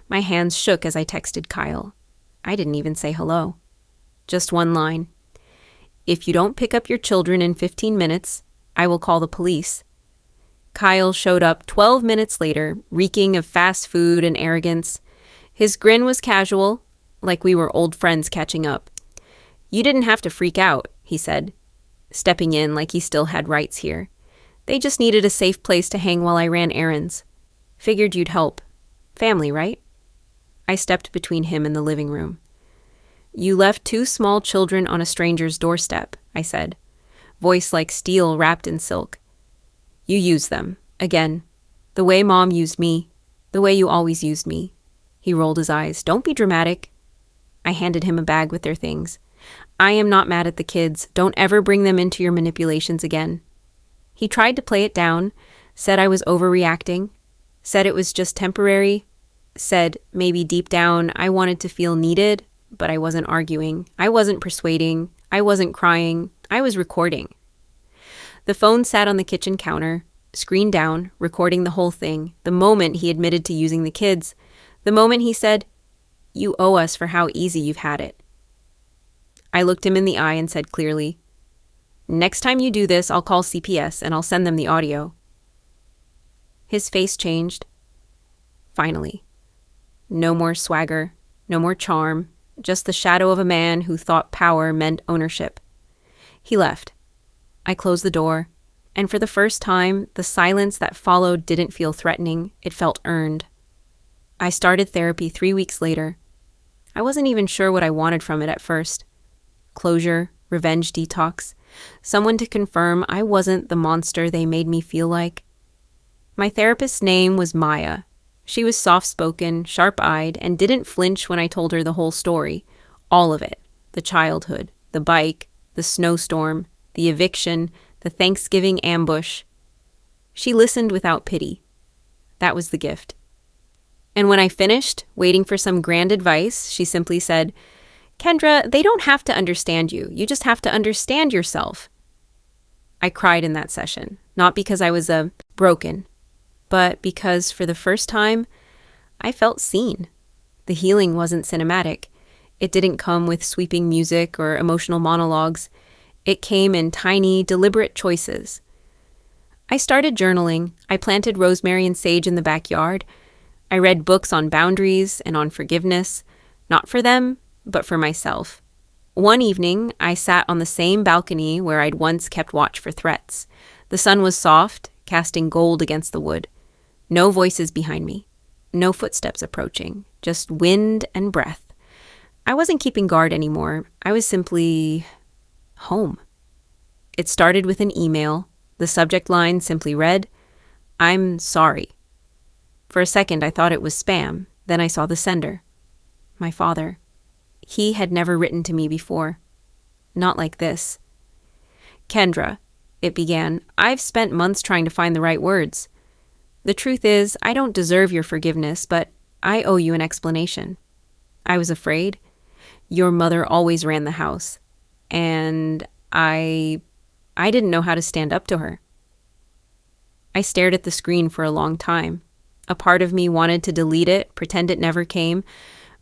A: My hands shook as I texted Kyle. I didn't even say hello. Just one line. "If you don't pick up your children in 15 minutes, I will call the police." Kyle showed up 12 minutes later, reeking of fast food and arrogance. His grin was casual, like we were old friends catching up. "You didn't have to freak out," he said, stepping in like he still had rights here. "They just needed a safe place to hang while I ran errands. Figured you'd help. Family, right?" I stepped between him and the living room. "You left 2 small children on a stranger's doorstep," I said, voice like steel wrapped in silk. "You used them, again, the way Mom used me, the way you always used me." He rolled his eyes. "Don't be dramatic." I handed him a bag with their things. "I am not mad at the kids. Don't ever bring them into your manipulations again." He tried to play it down, said I was overreacting, said it was just temporary, said maybe deep down I wanted to feel needed, but I wasn't arguing. I wasn't persuading. I wasn't crying. I was recording. The phone sat on the kitchen counter, screen down, recording the whole thing, the moment he admitted to using the kids, the moment he said, "You owe us for how easy you've had it." I looked him in the eye and said clearly, "Next time you do this, I'll call CPS and I'll send them the audio." His face changed. Finally. No more swagger, no more charm, just the shadow of a man who thought power meant ownership. He left. I closed the door, and for the first time, the silence that followed didn't feel threatening. It felt earned. I started therapy 3 weeks later. I wasn't even sure what I wanted from it at first. Closure, revenge detox, someone to confirm I wasn't the monster they made me feel like. My therapist's name was Maya. She was soft-spoken, sharp-eyed, and didn't flinch when I told her the whole story. All of it. The childhood, the bike, the snowstorm, the eviction, the Thanksgiving ambush. She listened without pity. That was the gift. And when I finished, waiting for some grand advice, she simply said, "Kendra, they don't have to understand you. You just have to understand yourself." I cried in that session, not because I was broken, but because for the first time, I felt seen. The healing wasn't cinematic. It didn't come with sweeping music or emotional monologues. It came in tiny, deliberate choices. I started journaling. I planted rosemary and sage in the backyard. I read books on boundaries and on forgiveness, not for them, but for myself. One evening, I sat on the same balcony where I'd once kept watch for threats. The sun was soft, casting gold against the wood. No voices behind me. No footsteps approaching. Just wind and breath. I wasn't keeping guard anymore. I was simply home. It started with an email. The subject line simply read, "I'm sorry." For a second, I thought it was spam. Then I saw the sender. My father. He had never written to me before. Not like this. "Kendra," it began, "I've spent months trying to find the right words. The truth is, I don't deserve your forgiveness, but I owe you an explanation. I was afraid. Your mother always ran the house. And I didn't know how to stand up to her." I stared at the screen for a long time. A part of me wanted to delete it, pretend it never came,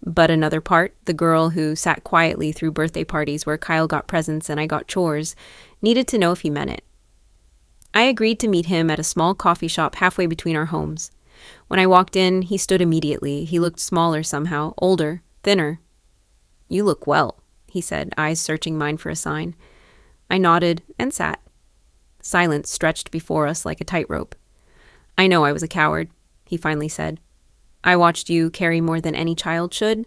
A: But another part, the girl who sat quietly through birthday parties where Kyle got presents and I got chores, needed to know if he meant it. I agreed to meet him at a small coffee shop halfway between our homes. When I walked in, he stood immediately. He looked smaller somehow, older, thinner. "You look well," he said, eyes searching mine for a sign. I nodded and sat. Silence stretched before us like a tightrope. "I know I was a coward," he finally said. "I watched you carry more than any child should.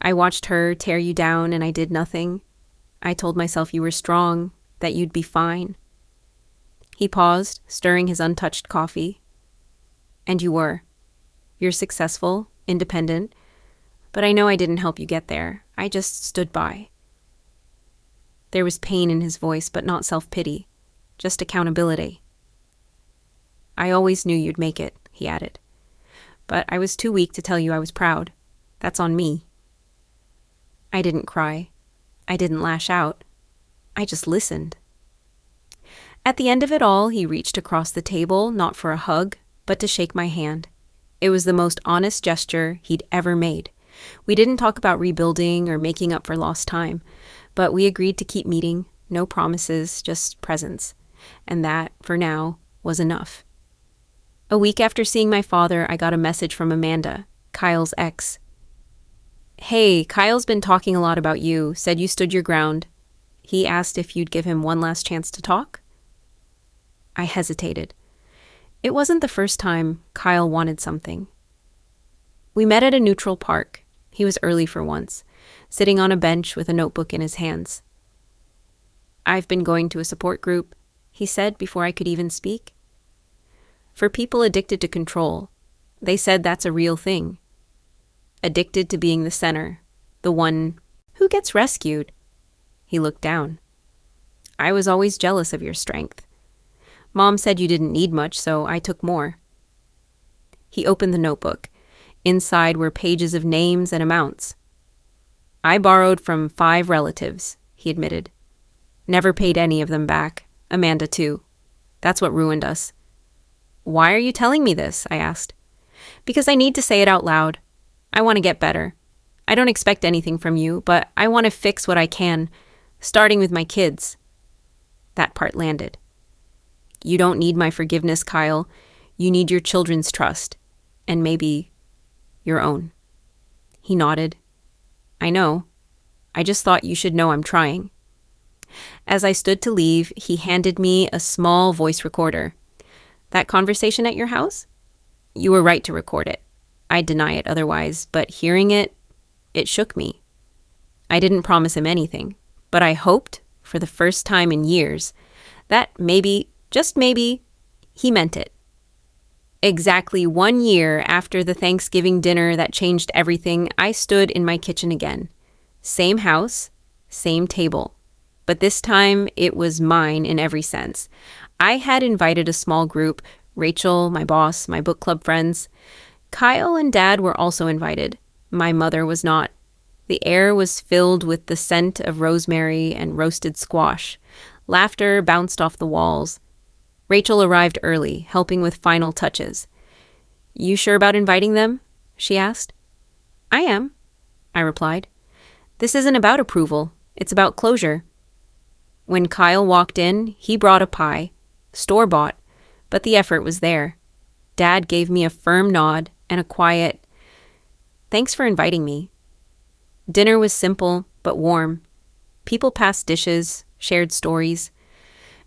A: I watched her tear you down and I did nothing. I told myself you were strong, that you'd be fine." He paused, stirring his untouched coffee. "And you were. You're successful, independent, but I know I didn't help you get there. I just stood by." There was pain in his voice, but not self-pity, just accountability. "I always knew you'd make it," he added. "But I was too weak to tell you I was proud. That's on me." I didn't cry. I didn't lash out. I just listened. At the end of it all, he reached across the table, not for a hug, but to shake my hand. It was the most honest gesture he'd ever made. We didn't talk about rebuilding or making up for lost time, but we agreed to keep meeting, no promises, just presence. And that, for now, was enough. A week after seeing my father, I got a message from Amanda, Kyle's ex. "Hey, Kyle's been talking a lot about you, said you stood your ground. He asked if you'd give him one last chance to talk?" I hesitated. It wasn't the first time Kyle wanted something. We met at a neutral park. He was early for once, sitting on a bench with a notebook in his hands. "I've been going to a support group," he said before I could even speak. "For people addicted to control. They said that's a real thing. Addicted to being the center, the one who gets rescued." He looked down. "I was always jealous of your strength. Mom said you didn't need much, so I took more." He opened the notebook. Inside were pages of names and amounts. "I borrowed from 5 relatives," he admitted. "Never paid any of them back. Amanda, too. That's what ruined us." "Why are you telling me this?" I asked. "Because I need to say it out loud. I want to get better. I don't expect anything from you, but I want to fix what I can, starting with my kids." That part landed. "You don't need my forgiveness, Kyle. You need your children's trust. And maybe your own." He nodded. "I know. I just thought you should know I'm trying." As I stood to leave, he handed me a small voice recorder. "That conversation at your house? You were right to record it. I'd deny it otherwise, but hearing it, it shook me. I didn't promise him anything, but I hoped, for the first time in years, that maybe, just maybe, he meant it." Exactly 1 year after the Thanksgiving dinner that changed everything, I stood in my kitchen again. Same house, same table. But this time, it was mine in every sense. I had invited a small group, Rachel, my boss, my book club friends. Kyle and Dad were also invited. My mother was not. The air was filled with the scent of rosemary and roasted squash. Laughter bounced off the walls. Rachel arrived early, helping with final touches. "You sure about inviting them?" she asked. "I am," I replied. "This isn't about approval. It's about closure." When Kyle walked in, he brought a pie, store-bought, but the effort was there. Dad gave me a firm nod and a quiet, "Thanks for inviting me." Dinner was simple but warm. People passed dishes, shared stories.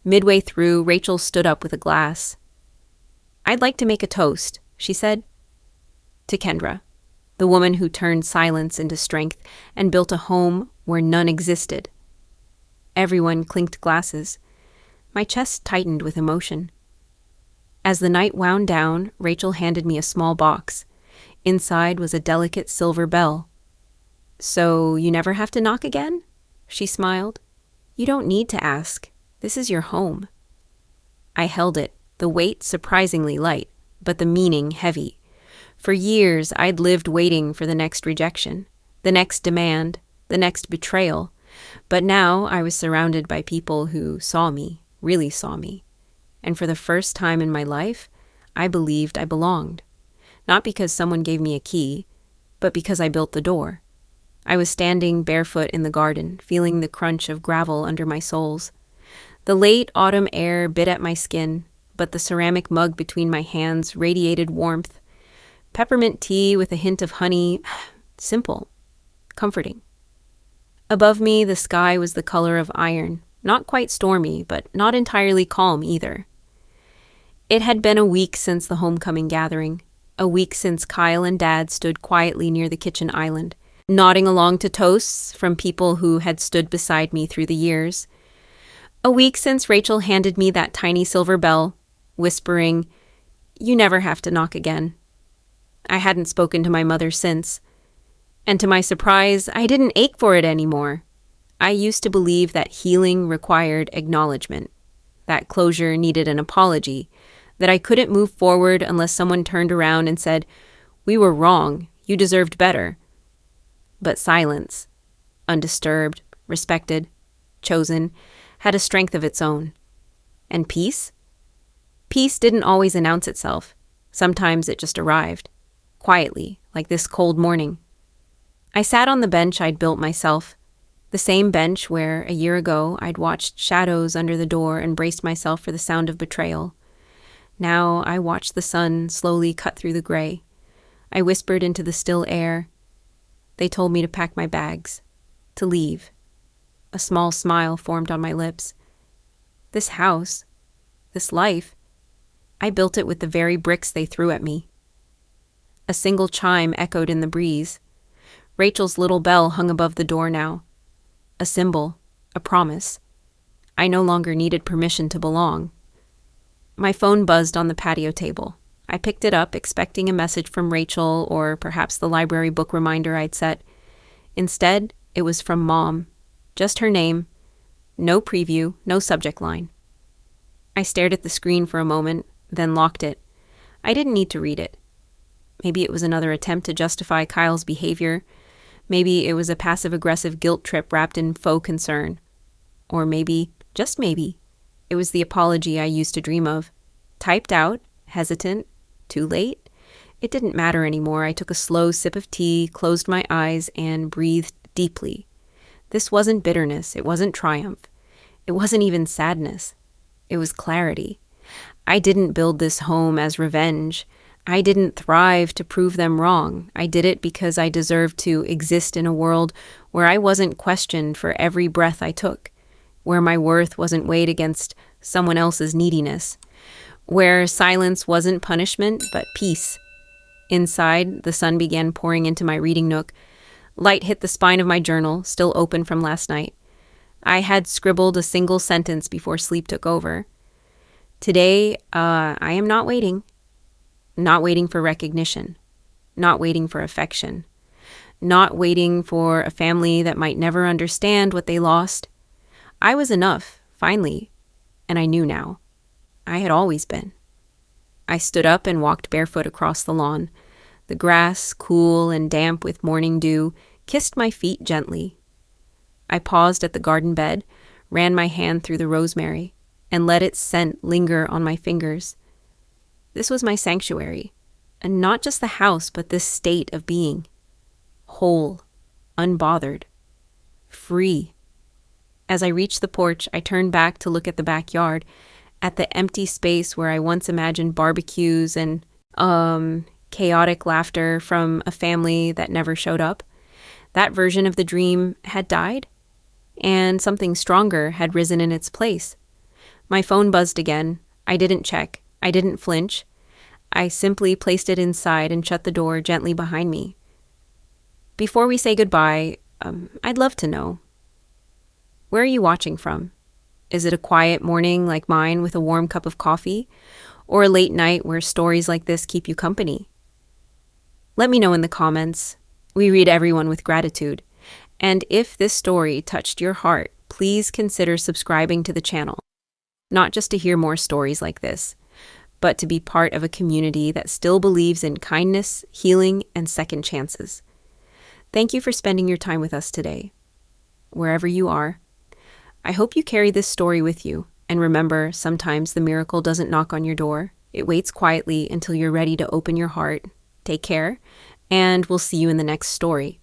A: Midway through, Rachel stood up with a glass. "I'd like to make a toast," she said. "To Kendra, the woman who turned silence into strength and built a home where none existed." Everyone clinked glasses. My chest tightened with emotion. As the night wound down, Rachel handed me a small box. Inside was a delicate silver bell. "So you never have to knock again?" she smiled. "You don't need to ask. This is your home." I held it, the weight surprisingly light, but the meaning heavy. For years, I'd lived waiting for the next rejection, the next demand, the next betrayal. But now I was surrounded by people who saw me, really saw me. And for the first time in my life, I believed I belonged. Not because someone gave me a key, but because I built the door. I was standing barefoot in the garden, feeling the crunch of gravel under my soles. The late autumn air bit at my skin, but the ceramic mug between my hands radiated warmth. Peppermint tea with a hint of honey. Simple. Comforting. Above me, the sky was the color of iron. Not quite stormy, but not entirely calm either. It had been a week since the homecoming gathering. A week since Kyle and Dad stood quietly near the kitchen island, nodding along to toasts from people who had stood beside me through the years. A week since Rachel handed me that tiny silver bell, whispering, "You never have to knock again." I hadn't spoken to my mother since. And to my surprise, I didn't ache for it anymore. I used to believe that healing required acknowledgement, that closure needed an apology, that I couldn't move forward unless someone turned around and said, "We were wrong, you deserved better." But silence, undisturbed, respected, chosen, had a strength of its own. And peace? Peace didn't always announce itself. Sometimes it just arrived, quietly, like this cold morning. I sat on the bench I'd built myself, the same bench where, a year ago, I'd watched shadows under the door and braced myself for the sound of betrayal. Now I watched the sun slowly cut through the gray. I whispered into the still air. They told me to pack my bags, to leave. A small smile formed on my lips. This house, this life, I built it with the very bricks they threw at me. A single chime echoed in the breeze. Rachel's little bell hung above the door now. A symbol, a promise. I no longer needed permission to belong. My phone buzzed on the patio table. I picked it up, expecting a message from Rachel or perhaps the library book reminder I'd set. Instead, it was from Mom. Just her name. No preview, no subject line. I stared at the screen for a moment, then locked it. I didn't need to read it. Maybe it was another attempt to justify Kyle's behavior. Maybe it was a passive-aggressive guilt trip wrapped in faux concern. Or maybe, just maybe, it was the apology I used to dream of. Typed out, hesitant, too late. It didn't matter anymore. I took a slow sip of tea, closed my eyes, and breathed deeply. This wasn't bitterness. It wasn't triumph. It wasn't even sadness. It was clarity. I didn't build this home as revenge. I didn't thrive to prove them wrong. I did it because I deserved to exist in a world where I wasn't questioned for every breath I took, where my worth wasn't weighed against someone else's neediness, where silence wasn't punishment but peace. Inside, the sun began pouring into my reading nook. Light hit the spine of my journal, still open from last night. I had scribbled a single sentence before sleep took over. Today, I am not waiting. Not waiting for recognition. Not waiting for affection. Not waiting for a family that might never understand what they lost. I was enough, finally, and I knew now. I had always been. I stood up and walked barefoot across the lawn. The grass, cool and damp with morning dew, kissed my feet gently. I paused at the garden bed, ran my hand through the rosemary, and let its scent linger on my fingers. This was my sanctuary, and not just the house, but this state of being. Whole, unbothered, free. As I reached the porch, I turned back to look at the backyard, at the empty space where I once imagined barbecues and, chaotic laughter from a family that never showed up. That version of the dream had died, and something stronger had risen in its place. My phone buzzed again. I didn't check. I didn't flinch. I simply placed it inside and shut the door gently behind me. Before we say goodbye, I'd love to know. Where are you watching from? Is it a quiet morning like mine with a warm cup of coffee? Or a late night where stories like this keep you company? Let me know in the comments. We read everyone with gratitude. And if this story touched your heart, please consider subscribing to the channel. Not just to hear more stories like this, but to be part of a community that still believes in kindness, healing, and second chances. Thank you for spending your time with us today. Wherever you are, I hope you carry this story with you, and remember, sometimes the miracle doesn't knock on your door. It waits quietly until you're ready to open your heart. Take care, and we'll see you in the next story.